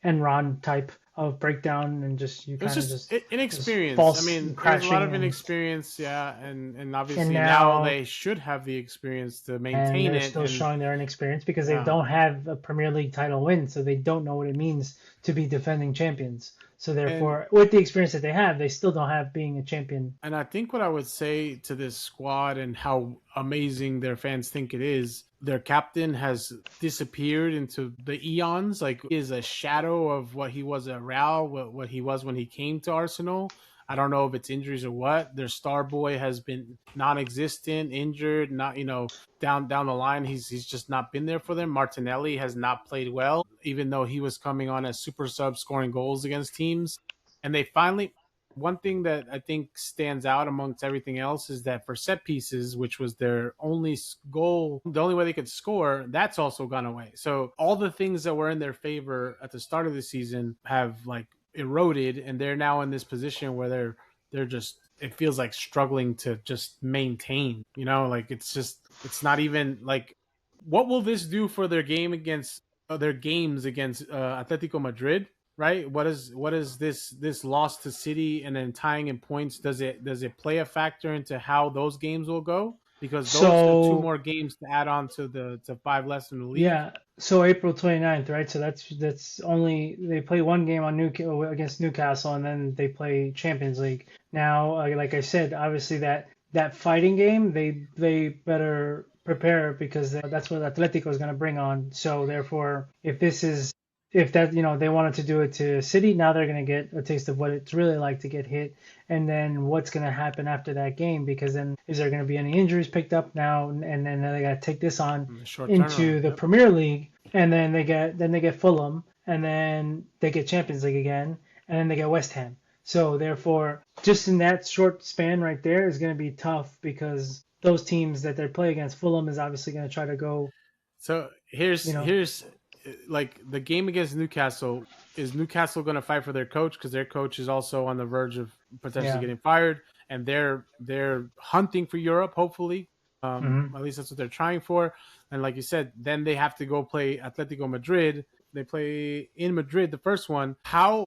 Speaker 2: Enron type of breakdown, and just you
Speaker 1: It was
Speaker 2: kind of
Speaker 1: just
Speaker 2: just
Speaker 1: inexperience. I
Speaker 2: false
Speaker 1: mean, there's a lot
Speaker 2: crashing,
Speaker 1: of inexperience, yeah, and
Speaker 2: and
Speaker 1: obviously now
Speaker 2: now
Speaker 1: they should have the experience to
Speaker 2: and
Speaker 1: maintain
Speaker 2: they're
Speaker 1: it.
Speaker 2: still
Speaker 1: And
Speaker 2: showing their inexperience because they
Speaker 1: yeah,
Speaker 2: don't have a Premier League title win, so they don't know what it means to be defending champions. So
Speaker 1: and
Speaker 2: therefore, with the experience that they have, they still don't have being a champion.
Speaker 1: and I think what I would say to this squad and how amazing their fans think it is, their captain has disappeared into the eons. Like, he is a shadow of what he was at Real, what he was when he came to Arsenal. I don't know if it's injuries or what. Their star boy has been non-existent, injured, not down the line. He's just not been there for them. Martinelli has not played well, even though he was coming on as super sub, scoring goals against teams. And they finally, one thing that I think stands out amongst everything else is that for set pieces, which was their only goal, the only way they could score, that's also gone away. So all the things that were in their favor at the start of the season have like eroded, and they're now in this position where they're just, it feels like struggling to just maintain. Like it's not even like, what will this do for their game against their games against Atletico Madrid? Right? What is this loss to City and then tying in points? Does it play a factor into how those games will go? because those are two
Speaker 2: So
Speaker 1: more games to add on to the to five less in the league.
Speaker 2: yeah, so April 29th, right? So that's only they play one game on against Newcastle, and then they play Champions League. Now, like I said, obviously that fighting game, they better prepare because that's what Atletico is going to bring on. So therefore, if that they wanted to do it to City, now they're going to get a taste of what it's really like to get hit, and then what's going to happen after that game, because then is there going to be any injuries picked up now, and then they got to take this on
Speaker 1: In the short
Speaker 2: into
Speaker 1: turnaround.
Speaker 2: the
Speaker 1: Yep.
Speaker 2: Premier League, and then they get Fulham, and then they get Champions League again, and then they get West Ham. So therefore, just in that short span right there is going to be tough, because those teams that they play against, Fulham is obviously going to try to go,
Speaker 1: So
Speaker 2: you know,
Speaker 1: here's like the game against Newcastle. Is Newcastle going to fight for their coach because their coach is also on the verge of potentially
Speaker 2: yeah,
Speaker 1: getting fired, and they're hunting for Europe, hopefully.
Speaker 2: hmm
Speaker 1: At least that's what they're trying for. And like you said, then they have to go play Atletico Madrid. They play in Madrid, the first one.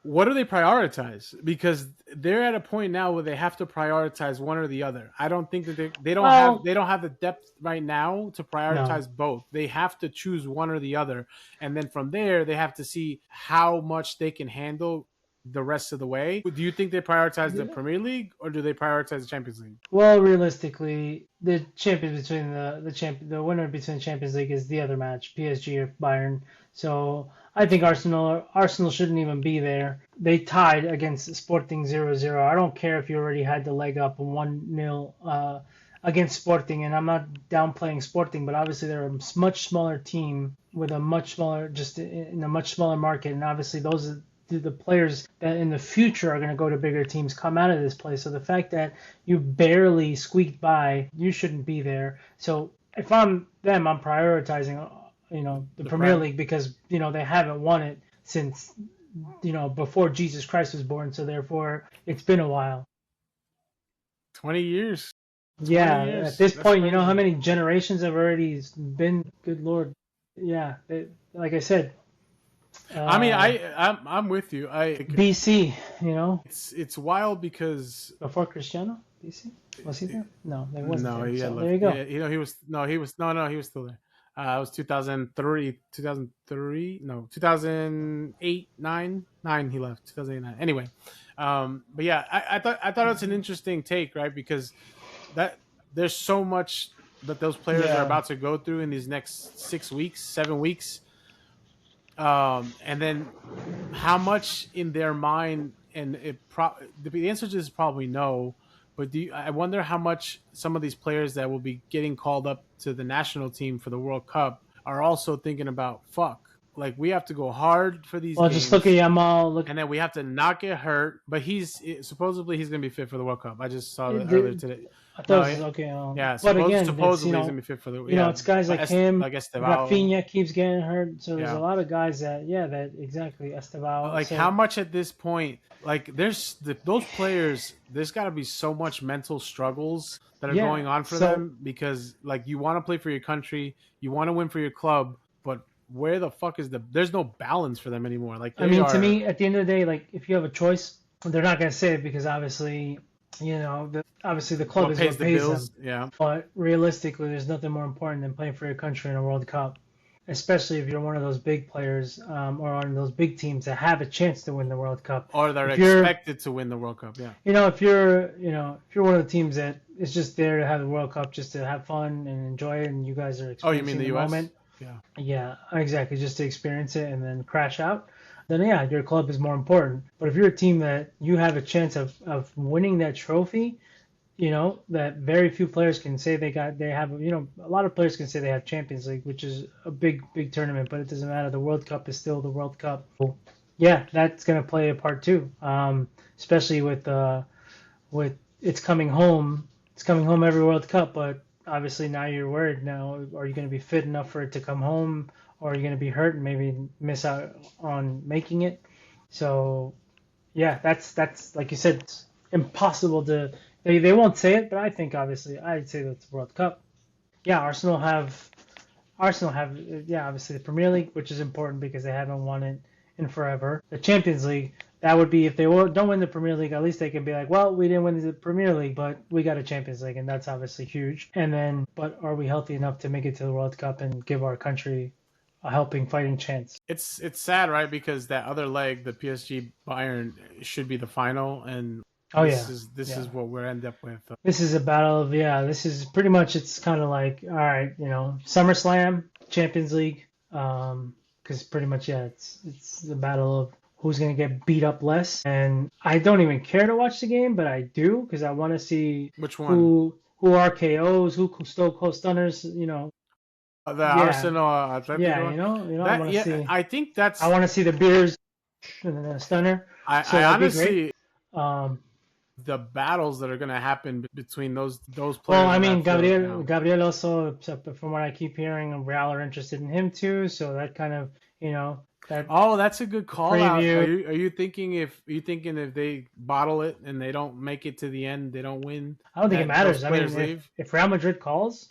Speaker 1: What do they prioritize? Because they're at a point now where they have to prioritize one or the other. I don't think that
Speaker 2: well,
Speaker 1: they don't have the depth right now to
Speaker 2: no.
Speaker 1: prioritize both. They have to choose one or the other. And then from there they have to see how much they can handle the rest of the way. Do you think they prioritize the Premier League or do they prioritize the Champions League?
Speaker 2: Well, realistically, the champion between the winner between Champions League is the other match, PSG or Bayern. So I think Arsenal shouldn't even be there. They tied against Sporting 0-0. I don't care if you already had the leg up 1-0 against Sporting, and I'm not downplaying Sporting, but obviously they're a much smaller team with a much smaller, just in a much smaller market, and obviously those are the players that in the future are going to go to bigger teams come out of this place. So the fact that you barely squeaked by, you shouldn't be there. So if I'm them, I'm prioritizing, the
Speaker 1: The
Speaker 2: Premier
Speaker 1: Prem.
Speaker 2: League, because they haven't won it since before Jesus Christ was born. So therefore, it's been a while.
Speaker 1: 20 years. 20
Speaker 2: Yeah, at
Speaker 1: years.
Speaker 2: this
Speaker 1: That's
Speaker 2: point, you know how
Speaker 1: crazy.
Speaker 2: many generations have already been. Good Lord. Yeah, like I said,
Speaker 1: I mean,
Speaker 2: uh,
Speaker 1: I'm with you.
Speaker 2: BC.
Speaker 1: It's wild because
Speaker 2: Before Cristiano, BC? Was he there? No, he wasn't
Speaker 1: no,
Speaker 2: there.
Speaker 1: he had
Speaker 2: So there
Speaker 1: left.
Speaker 2: you
Speaker 1: Yeah,
Speaker 2: go.
Speaker 1: he was no, he was no, no, he was still there. It was 2003, 2003, no, 2008, 9. He left 2008, 9. Anyway, but yeah, I thought it's an interesting take, right? Because that there's so much that those players are
Speaker 2: Yeah.
Speaker 1: about to go through in these next 6 weeks, 7 weeks, and then how much in their mind, and the answer to this is probably no, but I wonder how much some of these players that will be getting called up to the national team for the World Cup are also thinking about, fuck, like we have to go hard for these
Speaker 2: Well, just look at
Speaker 1: games
Speaker 2: Yamal. Look,
Speaker 1: and then we have to not get hurt. But supposedly he's gonna be fit for the World Cup. I just saw that earlier
Speaker 2: the,
Speaker 1: today.
Speaker 2: I thought it
Speaker 1: No,
Speaker 2: was okay.
Speaker 1: yeah,
Speaker 2: But again, it's
Speaker 1: supposedly he's gonna be fit for the,
Speaker 2: it's guys
Speaker 1: like
Speaker 2: like him.
Speaker 1: like Estevao.
Speaker 2: Rafinha keeps getting hurt, so there's a
Speaker 1: Yeah,
Speaker 2: lot of guys that exactly Estevao.
Speaker 1: like how
Speaker 2: So
Speaker 1: much at this point, like those players, there's got to be so much mental struggles that are
Speaker 2: yeah,
Speaker 1: going on for
Speaker 2: so
Speaker 1: them, because like you want to play for your country, you want to win for your club, but where the fuck is there's no balance for them anymore. Like
Speaker 2: I
Speaker 1: they
Speaker 2: mean, to
Speaker 1: are,
Speaker 2: me, at the end of the day, like if you have a choice, they're not gonna say it, because obviously, obviously the club
Speaker 1: what
Speaker 2: is
Speaker 1: pays
Speaker 2: what
Speaker 1: the
Speaker 2: pays them.
Speaker 1: bills. Yeah.
Speaker 2: But realistically, there's nothing more important than playing for your country in a World Cup, especially if you're one of those big players, or on those big teams that have a chance to win the World Cup.
Speaker 1: Or they're
Speaker 2: If you're,
Speaker 1: expected to win the World Cup. Yeah.
Speaker 2: if you're one of the teams that is just there to have the World Cup, just to have fun and enjoy it, and you guys are
Speaker 1: Oh, you mean
Speaker 2: experiencing
Speaker 1: the
Speaker 2: the
Speaker 1: U.S.?
Speaker 2: moment,
Speaker 1: Yeah.
Speaker 2: yeah, exactly, just to experience it and then crash out, then yeah, your club is more important. But if you're a team that you have a chance of winning that trophy, that very few players can say they have, a lot of players can say they have Champions League, which is a big, big tournament, but it doesn't matter. The World Cup is still the World Cup. Yeah, that's going to play a part too, especially with it's coming home. It's coming home every World Cup, but obviously now you're worried. Now, are you going to be fit enough for it to come home, or are you going to be hurt and maybe miss out on making it? So yeah, that's like you said, it's impossible to. They won't say it, but I think obviously I'd say that's World Cup. Yeah, Arsenal have, yeah, obviously the Premier League, which is important because they haven't won it in forever. The Champions League, that would be if they don't win the Premier League, at least they can be like, well, we didn't win the Premier League, but we got a Champions League, and that's obviously huge. And then, but are we healthy enough to make it to the World Cup and give our country a helping fighting chance?
Speaker 1: It's sad, right? Because that other leg, the PSG Bayern, should be the final, and
Speaker 2: Oh
Speaker 1: this
Speaker 2: yeah,
Speaker 1: is
Speaker 2: yeah.
Speaker 1: what we're end up with.
Speaker 2: This is a battle of This is pretty much. It's kind of like all right, SummerSlam, Champions League, because pretty much it's the battle of who's gonna get beat up less. And I don't even care to watch the game, but I do because I want to see
Speaker 1: Which one?
Speaker 2: who RKO's, who Stone Cold Stunners.
Speaker 1: The
Speaker 2: Yeah,
Speaker 1: Arsenal Atletico
Speaker 2: yeah.
Speaker 1: one.
Speaker 2: I want
Speaker 1: That
Speaker 2: to
Speaker 1: yeah,
Speaker 2: see.
Speaker 1: I think
Speaker 2: I
Speaker 1: that's.
Speaker 2: want to see the beers and then a stunner. So
Speaker 1: I
Speaker 2: that'd be great.
Speaker 1: honestly
Speaker 2: Um,
Speaker 1: the battles that are gonna happen between those
Speaker 2: Well,
Speaker 1: players
Speaker 2: I
Speaker 1: on
Speaker 2: mean,
Speaker 1: that field.
Speaker 2: Gabriel also, from what I keep hearing, Real are interested in him too. So that kind of, that
Speaker 1: Oh, that's a good call out.
Speaker 2: preview.
Speaker 1: Are you thinking if they bottle it and they don't make it to the end, they don't win,
Speaker 2: I don't think it
Speaker 1: that those
Speaker 2: matters. I
Speaker 1: players
Speaker 2: mean,
Speaker 1: leave?
Speaker 2: if Real Madrid calls,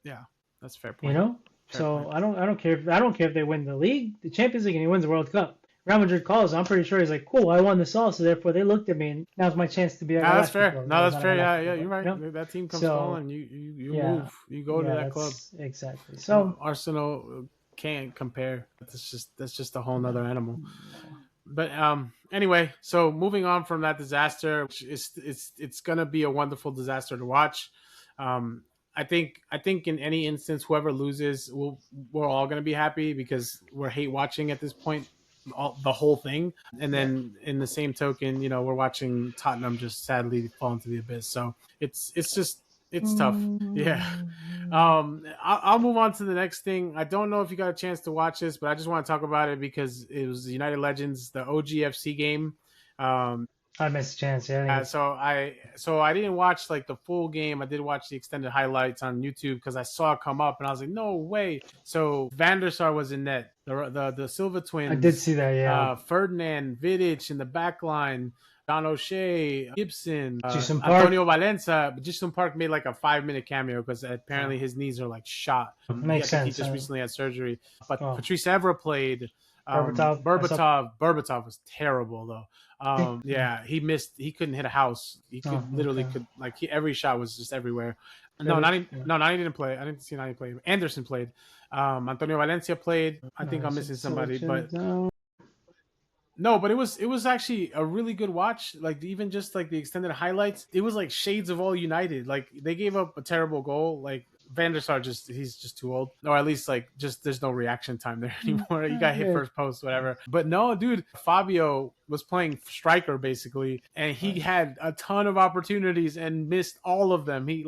Speaker 1: Yeah, that's a fair
Speaker 2: you
Speaker 1: point.
Speaker 2: know,
Speaker 1: Fair point.
Speaker 2: so I don't care. I don't care if they win the league, the Champions League, and he wins the World Cup. Real Madrid calls. I'm pretty sure he's like, cool. I won this all, so therefore they looked at me, and now's my chance to be a
Speaker 1: Yeah, that's fair.
Speaker 2: Galáctico.
Speaker 1: No,
Speaker 2: Well,
Speaker 1: that's
Speaker 2: not a
Speaker 1: fair. Yeah,
Speaker 2: Galáctico,
Speaker 1: you're
Speaker 2: but
Speaker 1: right. That team comes
Speaker 2: So
Speaker 1: calling, you
Speaker 2: yeah,
Speaker 1: move, you go to that club.
Speaker 2: that's exactly. So
Speaker 1: Arsenal can't compare. That's just a whole nother animal. But anyway, so moving on from that disaster, which is it's gonna be a wonderful disaster to watch. Um, I think in any instance, whoever loses, we're all gonna be happy because we're hate watching at this point, the whole thing. And
Speaker 2: yeah.
Speaker 1: then in the same token, we're watching Tottenham just sadly fall into the abyss. So it's just it's tough. Yeah. I'll move on to the next thing. I don't know if you got a chance to watch this, but I just want to talk about it because it was the United Legends, the OGFC game. Um,
Speaker 2: I missed a chance. Yeah, I think it's
Speaker 1: so I didn't watch like the full game. I did watch the extended highlights on YouTube because I saw it come up and I was like, no way. So Van der Sar was in net. The Silva
Speaker 2: I did
Speaker 1: twins,
Speaker 2: see that. Yeah,
Speaker 1: Ferdinand, Vidic in the back line, Don O'Shea, Gibson,
Speaker 2: Jason Park
Speaker 1: Antonio Valencia. But Jason Park made like a 5-minute cameo because apparently his knees are like shot.
Speaker 2: makes
Speaker 1: I think he
Speaker 2: sense.
Speaker 1: just recently had surgery. But
Speaker 2: Oh,
Speaker 1: Patrice Evra played.
Speaker 2: Berbatov.
Speaker 1: Berbatov was terrible though. Yeah, he missed. He couldn't hit a house. He could literally
Speaker 2: okay.
Speaker 1: could like every shot was just everywhere. No,
Speaker 2: Vidic,
Speaker 1: Nani didn't play. I didn't see Nani play. Anderson played. Antonio Valencia played. I think I'm missing somebody, but no, but it was actually a really good watch. Like even just like the extended highlights, it was like shades of all United. Like they gave up a terrible goal. Like Van der Sar he's just too old, or at least like just there's no reaction time there anymore. You got hit first post, whatever. But no, dude, Fabio was playing striker basically, and he had a ton of opportunities and missed all of them. He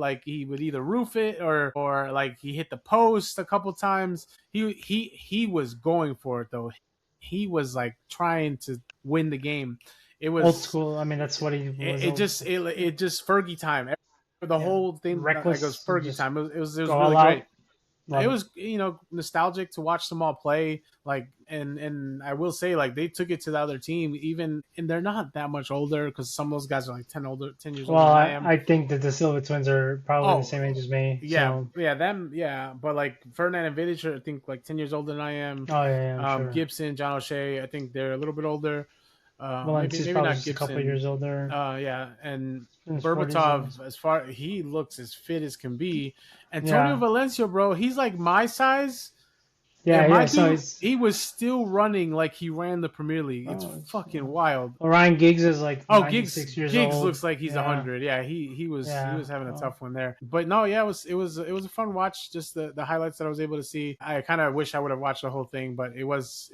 Speaker 1: would either roof it or like he hit the post a couple times. He was going for it though. He was like trying to win the game. It was
Speaker 2: old school. I mean, that's what he was.
Speaker 1: it just Fergie time. The whole thing
Speaker 2: Reckless.
Speaker 1: goes Fergie time. It was
Speaker 2: go
Speaker 1: really
Speaker 2: all
Speaker 1: great.
Speaker 2: out. Love
Speaker 1: It was nostalgic to watch them all play. Like and I will say like they took it to the other team even and they're not that much older because some of those guys are like 10 years older
Speaker 2: Well,
Speaker 1: than I am.
Speaker 2: I think that the Silva twins are probably the same age as me.
Speaker 1: Yeah,
Speaker 2: So.
Speaker 1: yeah, them, yeah. But like Ferdinand and Vidic are I think like 10 years older than I am.
Speaker 2: Oh yeah, I'm sure.
Speaker 1: Gibson, John O'Shea, I think they're a little bit older.
Speaker 2: Valencia's
Speaker 1: Maybe
Speaker 2: probably
Speaker 1: not
Speaker 2: just
Speaker 1: Gibson.
Speaker 2: a couple years older.
Speaker 1: Yeah, and
Speaker 2: In his 40s,
Speaker 1: Berbatov, he looks as fit as can be. Antonio Valencia, bro, he's like my size.
Speaker 2: Yeah,
Speaker 1: so he was still running like he ran the Premier League. It's fucking wild.
Speaker 2: Ryan Giggs is like 96 years old.
Speaker 1: Giggs looks like he's 100. Yeah, he was having a tough one there. But no, yeah, it was a fun watch. Just the highlights that I was able to see. I kind of wish I would have watched the whole thing, but it was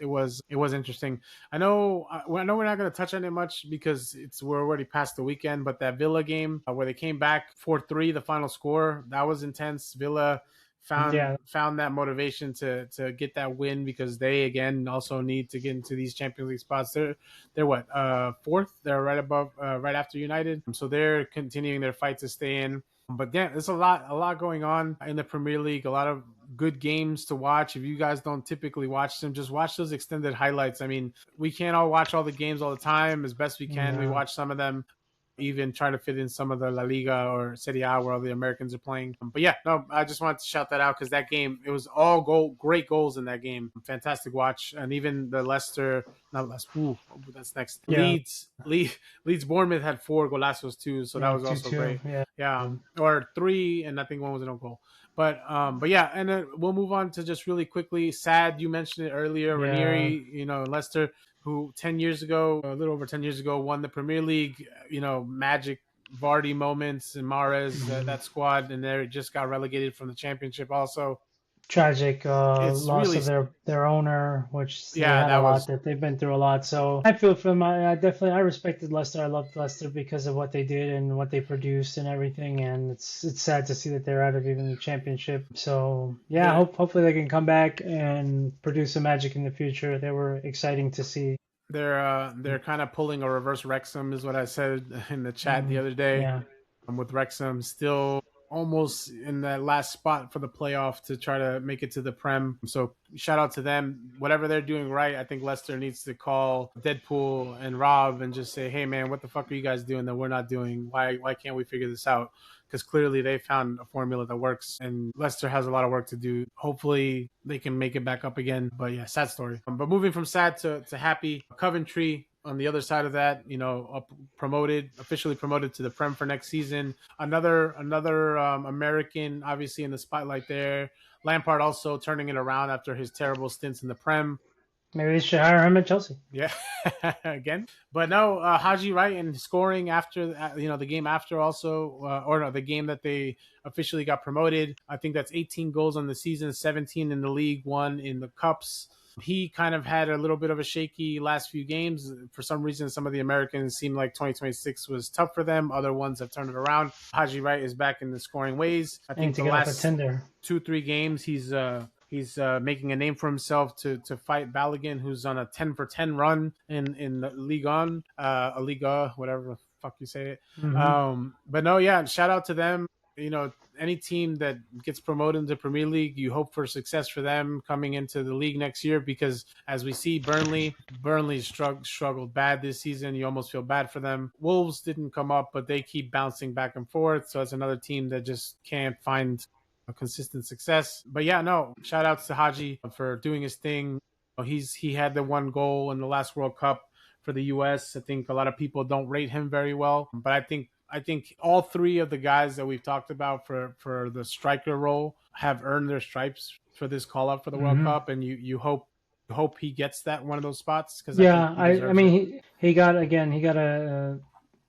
Speaker 1: interesting. I know we're not going to touch on it much because we're already past the weekend. But that Villa game where they came back 4-3, the final score, that was intense. Villa found that motivation to get that win because they again also need to get into these Champions League spots. They're what fourth? They're right above, right after United, so they're continuing their fight to stay in. But yeah, there's a lot going on in the Premier League. A lot of good games to watch. If you guys don't typically watch them, just watch those extended highlights. I mean, we can't all watch all the games all the time as best we can. We watch some of them. even trying to fit in some of the La Liga or Serie A where all the Americans are playing. But yeah, no, I just wanted to shout that out because that game, it was all great goals in that game. Fantastic watch. And even the Leicester, not Leicester, that's next.
Speaker 2: Yeah,
Speaker 1: Leeds Bournemouth had 4 golazos too, so that
Speaker 2: yeah,
Speaker 1: was
Speaker 2: two
Speaker 1: also
Speaker 2: two.
Speaker 1: great.
Speaker 2: Yeah.
Speaker 1: Yeah, or 3, and I think 1 was an own goal. But yeah, and then we'll move on to just really quickly. Sad, you mentioned it earlier.
Speaker 2: Yeah,
Speaker 1: Ranieri, Leicester, who 10 years ago, a little over 10 years ago, won the Premier League. Magic Vardy moments and Mahrez,
Speaker 2: mhm.
Speaker 1: that squad, and they just got relegated from the Championship. Also,
Speaker 2: Tragic
Speaker 1: it's
Speaker 2: loss
Speaker 1: really,
Speaker 2: of their owner, which they
Speaker 1: yeah,
Speaker 2: had a
Speaker 1: that
Speaker 2: lot
Speaker 1: was
Speaker 2: that they've been through a lot. So I feel for them. I definitely I respected Leicester. I loved Leicester because of what they did and what they produced and everything. And it's sad to see that they're out of even the championship. So yeah,
Speaker 1: the
Speaker 2: hopefully they can come back and produce some magic in the future. They were exciting to see.
Speaker 1: they're kind of pulling a reverse Wrexham, is what I said in the chat the
Speaker 2: Mm,
Speaker 1: other day.
Speaker 2: yeah.
Speaker 1: With Wrexham still almost in that last spot for the playoff to try to make it to the Prem. So shout out to them. Whatever they're doing right, I think Leicester needs to call Deadpool and Rob and just say, "Hey man, what the fuck are you guys doing that we're not doing? Why can't we figure this out?" Because clearly they found a formula that works, and Leicester has a lot of work to do. Hopefully they can make it back up again. But yeah, sad story. But moving from sad to happy, Coventry on the other side of that, officially promoted to the Prem for next season. Another American, obviously in the spotlight there. Lampard also turning it around after his terrible stints in the Prem.
Speaker 2: Maybe they should hire him at Chelsea.
Speaker 1: Yeah, again. But no, Haji Wright and scoring after the game after also, or no, the game that they officially got promoted. I think that's 18 goals on the season, 17 in the league, 1 in the cups. He kind of had a little bit of a shaky last few games. For some reason, some of the Americans seemed like 2026 was tough for them. Other ones have turned it around. Haji Wright is back in the scoring ways. I
Speaker 2: And
Speaker 1: think
Speaker 2: to
Speaker 1: the
Speaker 2: get off a
Speaker 1: last
Speaker 2: tender.
Speaker 1: 2-3 games, he's making a name for himself to fight Balogun, who's on a 10 for 10 run in the Ligue 1, a Liga, whatever the fuck you say it.
Speaker 2: Hmm.
Speaker 1: But no, yeah, shout out to them. Any team that gets promoted into Premier League, you hope for success for them coming into the league next year, because as we see, Burnley struggled bad this season. You almost feel bad for them. Wolves didn't come up, but they keep bouncing back and forth. So it's another team that just can't find a consistent success. But yeah, no, shout outs to Haji for doing his thing. He had the 1 goal in the last World Cup for the US. I think a lot of people don't rate him very well, but I think all 3 of the guys that we've talked about for the striker role have earned their stripes for this call up for the World
Speaker 2: Hmm.
Speaker 1: Cup, and you hope he gets that one of those spots, because I think
Speaker 2: Yeah,
Speaker 1: he
Speaker 2: I
Speaker 1: deserves
Speaker 2: mean
Speaker 1: it.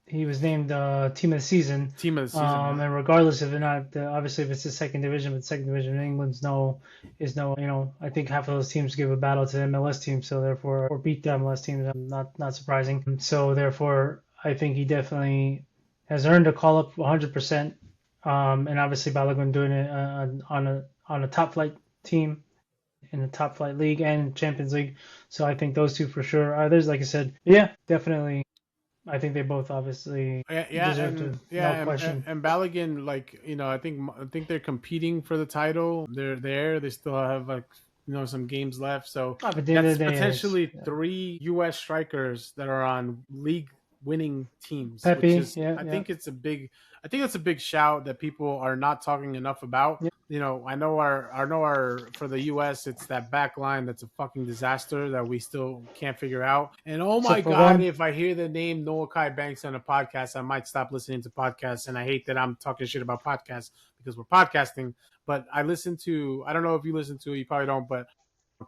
Speaker 2: he was named team of the season.
Speaker 1: Team of the season, yeah.
Speaker 2: And regardless of it not obviously if it's the second division, but second division in England's no I think half of those teams give a battle to the MLS teams, so therefore or beat the MLS teams. Not surprising. So therefore, I think he definitely has earned a call up 100%. And obviously Balogun doing it on a top flight team in the top flight league and Champions League. So I think those 2 for sure. There's like I said, yeah, definitely. I think they both obviously
Speaker 1: Yeah,
Speaker 2: deserve to, no question.
Speaker 1: and Balogun, I think they're competing for the title. They're there. They still have some games left. So
Speaker 2: Oh, but at the end of
Speaker 1: that's
Speaker 2: the day,
Speaker 1: potentially
Speaker 2: yeah.
Speaker 1: 3 U.S. strikers that are on league winning teams, which
Speaker 2: Pepe,
Speaker 1: is
Speaker 2: yeah,
Speaker 1: I
Speaker 2: yeah,
Speaker 1: think that's a big shout that people are not talking enough about.
Speaker 2: yeah.
Speaker 1: I know our for the US, it's that back line that's a fucking disaster that we still can't figure out. And oh my
Speaker 2: Except for
Speaker 1: god,
Speaker 2: one.
Speaker 1: if I hear the name Noah Kai Banks on a podcast, I might stop listening to podcasts. And I hate that I'm talking shit about podcasts because we're podcasting. But I don't know if you listen to it, you probably don't, but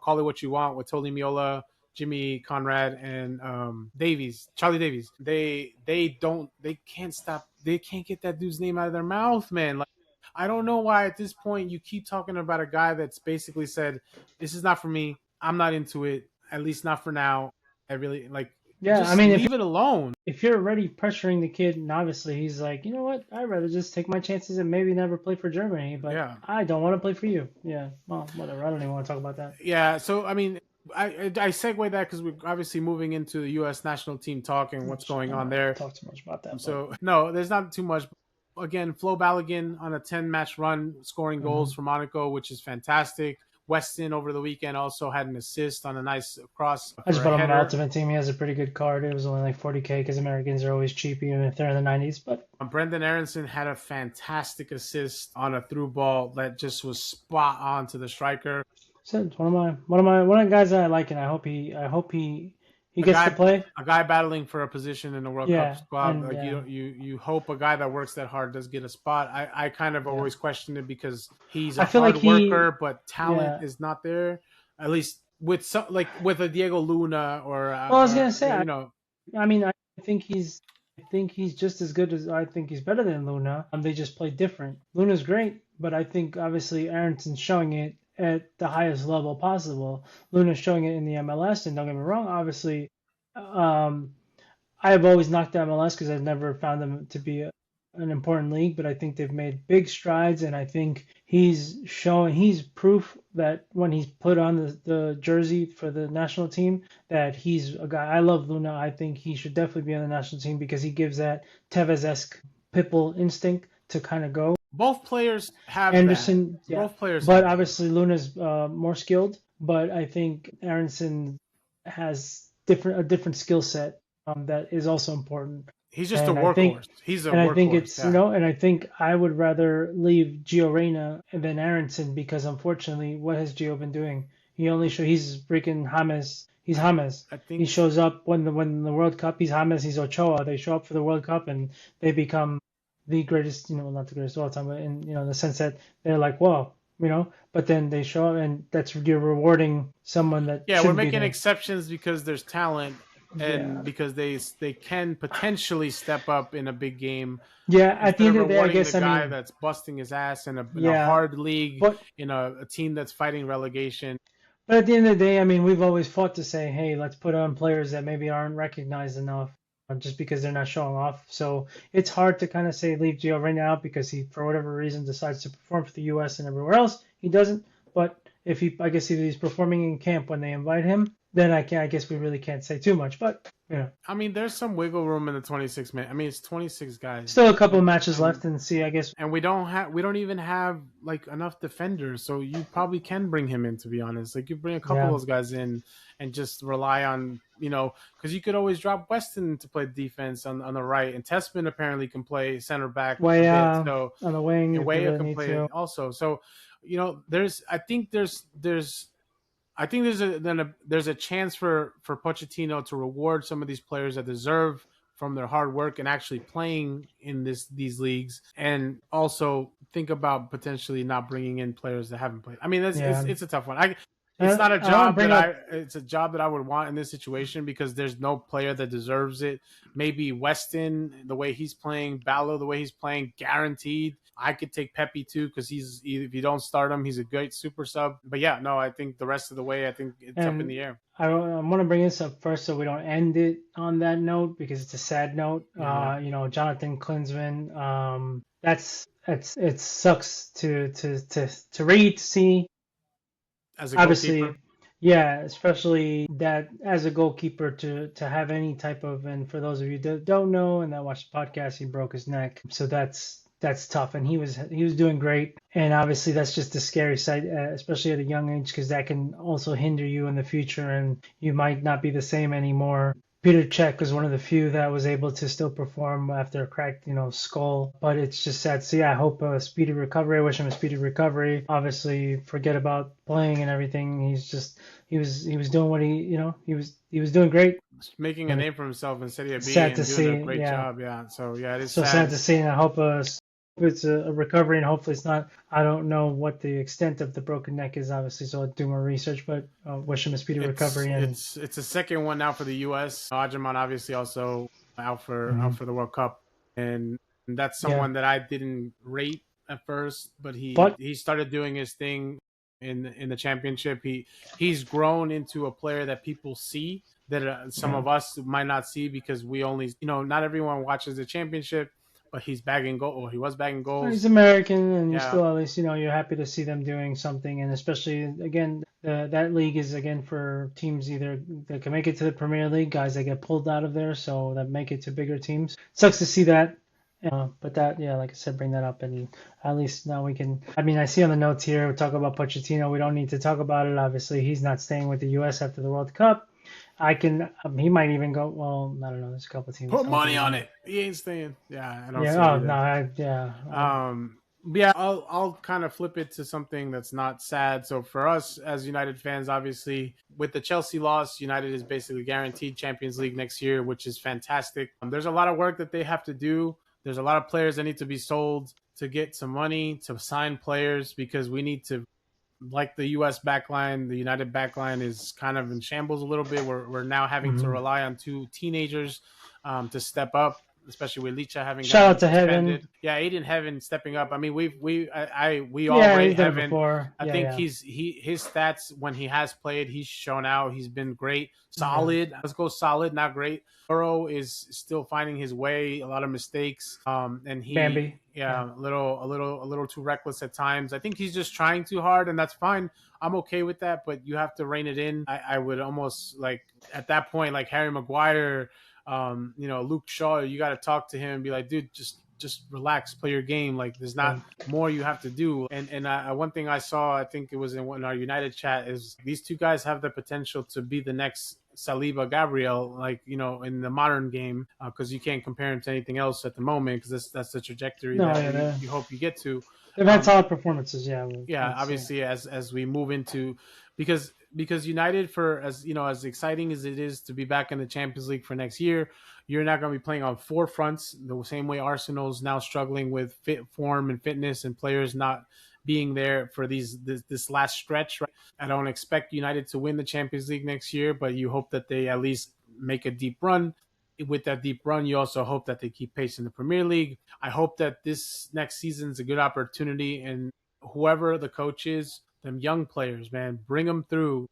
Speaker 1: Call It What You Want with Tony Miola, Jimmy Conrad, and Charlie Davies. They can't stop. They can't get that dude's name out of their mouth, man. Like, I don't know why at this point you keep talking about a guy that's basically said, "This is not for me. I'm not into it. At least not for now." I really like.
Speaker 2: Yeah, I
Speaker 1: Just
Speaker 2: mean,
Speaker 1: leave it alone.
Speaker 2: if you're already pressuring the kid, and obviously he's like, you know what, I'd rather just take my chances and maybe never play for Germany, but
Speaker 1: Yeah,
Speaker 2: I don't want to play for you. Yeah, well, whatever. I don't even want to talk about that.
Speaker 1: yeah. So I mean, I segue that because we're obviously moving into the U.S. national team talk and what's
Speaker 2: Which
Speaker 1: going
Speaker 2: I'm
Speaker 1: on
Speaker 2: not going to
Speaker 1: there.
Speaker 2: talk too much about that, but
Speaker 1: So no, there's not too much. Again, Flo Balogun on a 10-match run, scoring goals
Speaker 2: mhm.
Speaker 1: for Monaco, which is fantastic. Weston over the weekend also had an assist on a nice cross
Speaker 2: I just
Speaker 1: for a
Speaker 2: bought him on
Speaker 1: header.
Speaker 2: Ultimate Team. He has a pretty good card. It was only like 40K because Americans are always cheap, even if they're in the 90s. But
Speaker 1: Brendan Aronson had a fantastic assist on a through ball that just was spot on to the striker.
Speaker 2: so it's one of the guys that I like, and I hope he
Speaker 1: A
Speaker 2: gets to
Speaker 1: guy,
Speaker 2: play.
Speaker 1: a guy battling for a position in the World Cup
Speaker 2: Yeah,
Speaker 1: squad.
Speaker 2: and
Speaker 1: Like
Speaker 2: yeah,
Speaker 1: you hope a guy that works that hard does get a spot. I kind of
Speaker 2: yeah.
Speaker 1: always question it because he's a
Speaker 2: I feel like
Speaker 1: hard
Speaker 2: he,
Speaker 1: worker, but talent
Speaker 2: yeah.
Speaker 1: is not there. At least with some like with a Diego Luna
Speaker 2: Well, I was gonna say,
Speaker 1: you know.
Speaker 2: I mean, I think he's just as good as I think he's better than Luna. They just play different. Luna's great, but I think obviously Aronson's showing it at the highest level possible. Luna's showing it in the MLS, and don't get me wrong, obviously, um, I've always knocked the MLS because I've never found them to be an important league, but I think they've made big strides, and I think he's proof that when he's put on the jersey for the national team, that he's a guy. I love Luna. I think he should definitely be on the national team because he gives that Tevez-esque Pipple instinct to kind of go.
Speaker 1: Both players have that.
Speaker 2: Anderson, yeah,
Speaker 1: Both players
Speaker 2: but
Speaker 1: have that.
Speaker 2: obviously Luna's more skilled, but I think Aronson has a different skill set that is also important.
Speaker 1: He's just a
Speaker 2: And I think
Speaker 1: workhorse. He's a
Speaker 2: and I think
Speaker 1: workhorse.
Speaker 2: it's
Speaker 1: Yeah.
Speaker 2: and I think I would rather leave Gio Reyna than Aronson because unfortunately, what has Gio been doing? He's freaking James. He's James.
Speaker 1: I
Speaker 2: He
Speaker 1: think
Speaker 2: shows up when the World Cup. He's James. He's Ochoa. They show up for the World Cup and they become the greatest. Not the greatest of all time, but in the sense that they're like, whoa, But then they show up and that's you're rewarding someone that
Speaker 1: yeah, we're
Speaker 2: shouldn't be
Speaker 1: making
Speaker 2: there.
Speaker 1: exceptions because there's talent
Speaker 2: Yeah.
Speaker 1: and because they can potentially step up in a big game
Speaker 2: Yeah. At the
Speaker 1: instead of
Speaker 2: end of the day, I
Speaker 1: rewarding the
Speaker 2: guess I
Speaker 1: guy
Speaker 2: mean,
Speaker 1: that's busting his ass in a
Speaker 2: yeah.
Speaker 1: hard league
Speaker 2: But
Speaker 1: in a team that's fighting relegation.
Speaker 2: But at the end of the day, I mean, we've always fought to say, hey, let's put on players that maybe aren't recognized enough just because they're not showing off. So it's hard to kind of say leave Gio right now because he, for whatever reason, decides to perform for the U.S. and everywhere else. He doesn't. But I guess if he's performing in camp when they invite him, then I guess we really can't say too much. But
Speaker 1: I mean, there's some wiggle room in the 26 man. I mean, it's 26 guys,
Speaker 2: still a couple of matches left and see. I guess.
Speaker 1: and we don't even have like enough defenders, so you probably can bring him in. To be honest, like you bring a couple of
Speaker 2: Yeah.
Speaker 1: those guys in and just rely on because you could always drop Weston to play defense on the right, and Tessman apparently can play center back a
Speaker 2: Way
Speaker 1: bit, so
Speaker 2: on the wing
Speaker 1: and
Speaker 2: if they
Speaker 1: Weah
Speaker 2: really
Speaker 1: can
Speaker 2: need
Speaker 1: play
Speaker 2: to.
Speaker 1: also. So there's there's a chance for Pochettino to reward some of these players that deserve from their hard work and actually playing in these leagues, and also think about potentially not bringing in players that haven't played. I mean,
Speaker 2: Yeah.
Speaker 1: it's a tough one. It's not a
Speaker 2: I want to
Speaker 1: job
Speaker 2: bring up.
Speaker 1: it's a job that I would want in this situation because there's no player that deserves it. Maybe Weston, the way he's playing, Ballo, the way he's playing, guaranteed. I could take Pepe too because if you don't start him, he's a great super sub. But yeah, no, I think the rest of the way, I think it's up in
Speaker 2: And
Speaker 1: the air.
Speaker 2: I want to bring this up first so we don't end it on that note because it's a sad note.
Speaker 1: Yeah,
Speaker 2: Jonathan Klinsmann. It sucks to read, to see.
Speaker 1: as a
Speaker 2: Obviously,
Speaker 1: goalkeeper.
Speaker 2: yeah, especially that as a goalkeeper to have any type of, and for those of you that don't know and that watched the podcast, he broke his neck. So that's tough, and he was doing great. And obviously, that's just a scary sight, especially at a young age, because that can also hinder you in the future, and you might not be the same anymore. Peter Cech was one of the few that was able to still perform after a cracked, skull. But it's just sad. So yeah, I hope a speedy recovery. I wish him a speedy recovery. Obviously, forget about playing and everything. He was doing what he was doing great.
Speaker 1: Making a
Speaker 2: And
Speaker 1: name for himself in Serie B
Speaker 2: sad to
Speaker 1: and doing a
Speaker 2: see.
Speaker 1: great
Speaker 2: Yeah,
Speaker 1: job. Yeah, so yeah, it is
Speaker 2: so sad
Speaker 1: sad.
Speaker 2: to see. And I hope it's a recovery, and hopefully it's not. I don't know what the extent of the broken neck is, obviously, so I'll do more research. But wish him a speedy
Speaker 1: It's
Speaker 2: recovery. And
Speaker 1: it's it's a second one now for the U.S. Ajaman obviously also out for
Speaker 2: mhm,
Speaker 1: the World Cup, and that's
Speaker 2: yeah,
Speaker 1: someone that I didn't rate at first, but he
Speaker 2: but
Speaker 1: he started doing his thing in the championship. He's grown into a player that people see that some
Speaker 2: yeah.
Speaker 1: of us might not see because we only not everyone watches the championship, but he's bagging goal or he was bagging
Speaker 2: He's
Speaker 1: goals.
Speaker 2: American, and you
Speaker 1: Yeah,
Speaker 2: still at least you're happy to see them doing something, and especially again that league is again for teams either that can make it to the Premier League, guys that get pulled out of there, so that make it to bigger teams. Sucks to see that, But that, yeah, like I said, bring that up, and at least now we can. I mean, I see on the notes here, we talk about Pochettino. We don't need to talk about it. Obviously, he's not staying with the U.S. after the World Cup. I can. He might even go. Well, I don't know. There's a couple teams.
Speaker 1: Put
Speaker 2: I don't
Speaker 1: money
Speaker 2: think
Speaker 1: on
Speaker 2: he.
Speaker 1: it. He ain't staying. Yeah, I don't
Speaker 2: Yeah.
Speaker 1: see it
Speaker 2: Oh no.
Speaker 1: either.
Speaker 2: Yeah.
Speaker 1: Yeah, I'll kind of flip it to something that's not sad. So for us as United fans, obviously with the Chelsea loss, United is basically guaranteed Champions League next year, which is fantastic. There's a lot of work that they have to do. There's a lot of players that need to be sold to get some money to sign players because we need to, like the U.S. backline, the United backline is kind of in shambles a little bit. We're now having to
Speaker 2: Mhm.
Speaker 1: rely on two teenagers to step up, especially with Licha having
Speaker 2: Shout
Speaker 1: gotten
Speaker 2: out to Heaven.
Speaker 1: suspended. Yeah, Aiden Heaven stepping up. I mean, we all
Speaker 2: Yeah,
Speaker 1: rate
Speaker 2: he's done it
Speaker 1: Heaven.
Speaker 2: before.
Speaker 1: I
Speaker 2: Yeah.
Speaker 1: think
Speaker 2: Yeah.
Speaker 1: his stats when he has played, he's shown out. He's been great,
Speaker 2: Yeah.
Speaker 1: solid. Let's go solid, not great. Burrow is still finding his way. A lot of mistakes, and
Speaker 2: Bambi. Yeah.
Speaker 1: yeah, a little too reckless at times. I think he's just trying too hard, and that's fine. I'm okay with that, but you have to rein it in. I would almost like at that point, like Harry Maguire, Luke Shaw. You got to talk to him and be like, dude, just relax, play your game. Like there's not
Speaker 2: Yeah.
Speaker 1: more you have to do. And one thing I saw, I think it was in our United chat, is these two guys have the potential to be the next Saliba Gabriel, like in the modern game, because you can't compare him to anything else at the moment, because that's the trajectory
Speaker 2: No.
Speaker 1: that
Speaker 2: Yeah.
Speaker 1: you hope you get to.
Speaker 2: They've had
Speaker 1: Um,
Speaker 2: solid performances. Yeah.
Speaker 1: yeah,
Speaker 2: Let's say.
Speaker 1: obviously as we move into because United, for as exciting as it is to be back in the Champions League for next year, you're not going to be playing on four fronts the same way Arsenal's now struggling with fit form and fitness and players not being there for this last stretch. Right? I don't expect United to win the Champions League next year, but you hope that they at least make a deep run. With that deep run, you also hope that they keep pace in the Premier League. I hope that this next season is a good opportunity, and whoever the coach is, them young players, man, bring them through.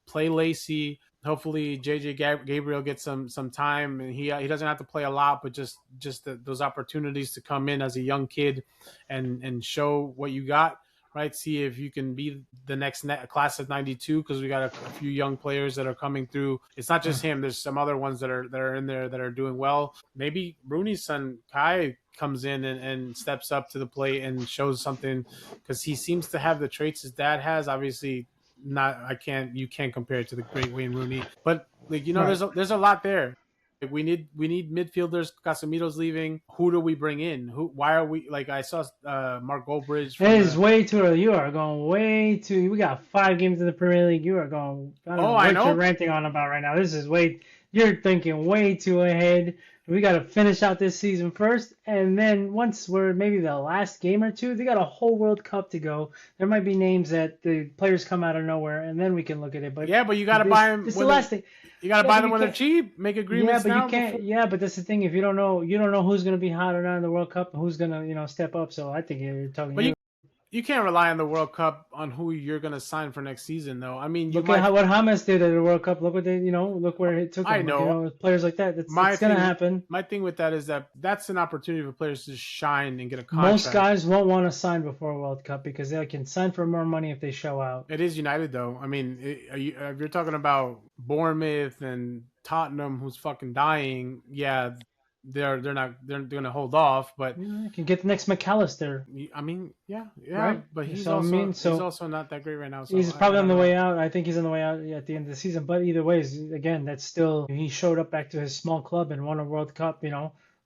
Speaker 1: Play Lacey. Hopefully, JJ Gabriel gets some time, and he doesn't have to play a lot, but just those opportunities to come in as a young kid, and show what you got. Right, see if you can be the next class of '92, because we got a few young players that are coming through. It's not just him. There's some other ones that are in there that are doing well. Maybe Rooney's son Kai comes in and steps up to the plate and shows something, because he seems to have the traits his dad has. Obviously, not you can't compare it to the great Wayne Rooney, but like
Speaker 2: Right.
Speaker 1: there's a lot there. Like we need midfielders. Casemiro's leaving. Who do we bring in? Why are we like? I saw Mark Goldbridge
Speaker 2: It
Speaker 1: from
Speaker 2: is
Speaker 1: the.
Speaker 2: way too early. You are going way too. We got 5 games in the Premier League. You are going. I don't
Speaker 1: Oh,
Speaker 2: know
Speaker 1: I
Speaker 2: what you're
Speaker 1: know.
Speaker 2: ranting on about right now. This is way. You're thinking way too ahead. We got to finish out this season first, and then once we're maybe the last game or two, they got a whole World Cup to go. There might be names that the players come out of nowhere, and then we can look at it. But
Speaker 1: Yeah, but you got to buy
Speaker 2: this
Speaker 1: them
Speaker 2: this is the
Speaker 1: when they.
Speaker 2: last thing.
Speaker 1: You got to
Speaker 2: Yeah,
Speaker 1: buy
Speaker 2: but
Speaker 1: them
Speaker 2: you
Speaker 1: when they're
Speaker 2: can't.
Speaker 1: cheap. Make
Speaker 2: Yeah,
Speaker 1: agreements
Speaker 2: but you
Speaker 1: now
Speaker 2: can't.
Speaker 1: before.
Speaker 2: Yeah, but that's the thing. If you don't know who's gonna be hot or not in the World Cup, who's gonna step up. So I think you're talking.
Speaker 1: But you can't rely on the World Cup on who you're going to sign for next season, though. I mean, you
Speaker 2: Look at
Speaker 1: might.
Speaker 2: what Hamas did at the World Cup. Look what they, look where it took
Speaker 1: I
Speaker 2: them. Like,
Speaker 1: know.
Speaker 2: players like that.
Speaker 1: My
Speaker 2: It's gonna
Speaker 1: thing,
Speaker 2: happen.
Speaker 1: my thing with that is that that's an opportunity for players to shine and get a
Speaker 2: Most
Speaker 1: contract.
Speaker 2: guys won't want to sign before a World Cup because they can sign for more money if they show out.
Speaker 1: It is United, though. I mean, if you're talking about Bournemouth and Tottenham, who's fucking dying, yeah, they're going to hold off. But
Speaker 2: You can get the next McAllister,
Speaker 1: I mean, yeah,
Speaker 2: right?
Speaker 1: but
Speaker 2: So I mean,
Speaker 1: he's
Speaker 2: so
Speaker 1: also not that great right now. So
Speaker 2: he's
Speaker 1: I
Speaker 2: probably on
Speaker 1: don't
Speaker 2: the
Speaker 1: know.
Speaker 2: way out. I think he's on the way out at the end of the season. But either ways, again, that's still he showed up back to his small club and won a World Cup.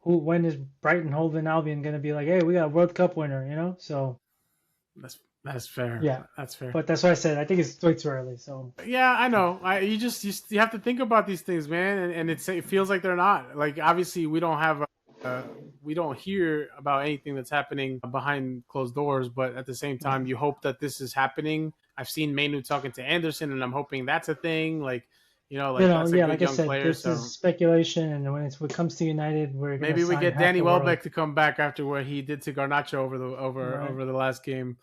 Speaker 2: When is Brighton Hove and Albion gonna be like, hey, we got a World Cup winner? So
Speaker 1: That's fair.
Speaker 2: yeah.
Speaker 1: That's fair.
Speaker 2: But that's why I said I think it's way too early. So
Speaker 1: Yeah, I know. You have to think about these things, man, and it feels like they're not. Like obviously we don't hear about anything that's happening behind closed doors, but at the same
Speaker 2: yeah.
Speaker 1: time, you hope that this is happening. I've seen Mainu talking to Anderson, and I'm hoping that's a thing. Like, like that's a
Speaker 2: Yeah,
Speaker 1: good
Speaker 2: like I
Speaker 1: young
Speaker 2: said,
Speaker 1: player.
Speaker 2: this is
Speaker 1: So
Speaker 2: speculation, and when it comes to United, we're gonna
Speaker 1: maybe we
Speaker 2: sign
Speaker 1: get
Speaker 2: half
Speaker 1: Danny
Speaker 2: the world.
Speaker 1: Welbeck to come back after what he did to Garnacho
Speaker 2: Right.
Speaker 1: over the last game.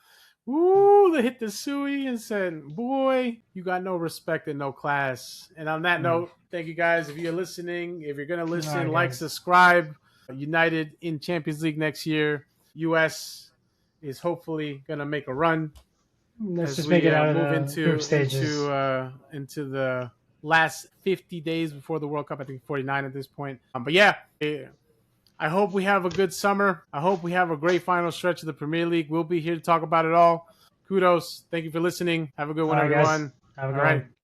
Speaker 1: Ooh, they hit the Sui and said, "Boy, you got no respect and no class." And on that
Speaker 2: Mm.
Speaker 1: note, thank you guys. If you're listening, if you're gonna
Speaker 2: All
Speaker 1: listen,
Speaker 2: right,
Speaker 1: like,
Speaker 2: guys.
Speaker 1: subscribe. United in Champions League next year. US is hopefully gonna make a run
Speaker 2: Let's
Speaker 1: as
Speaker 2: just make
Speaker 1: we
Speaker 2: it out of
Speaker 1: move
Speaker 2: the group stages.
Speaker 1: into the last 50 days before the World Cup. I think 49 at this point. But yeah, I hope we have a good summer. I hope we have a great final stretch of the Premier League. We'll be here to talk about it all. Kudos. Thank you for listening. Have a good
Speaker 2: All
Speaker 1: one,
Speaker 2: right, guys.
Speaker 1: everyone.
Speaker 2: Have a
Speaker 1: All
Speaker 2: good
Speaker 1: right.
Speaker 2: one.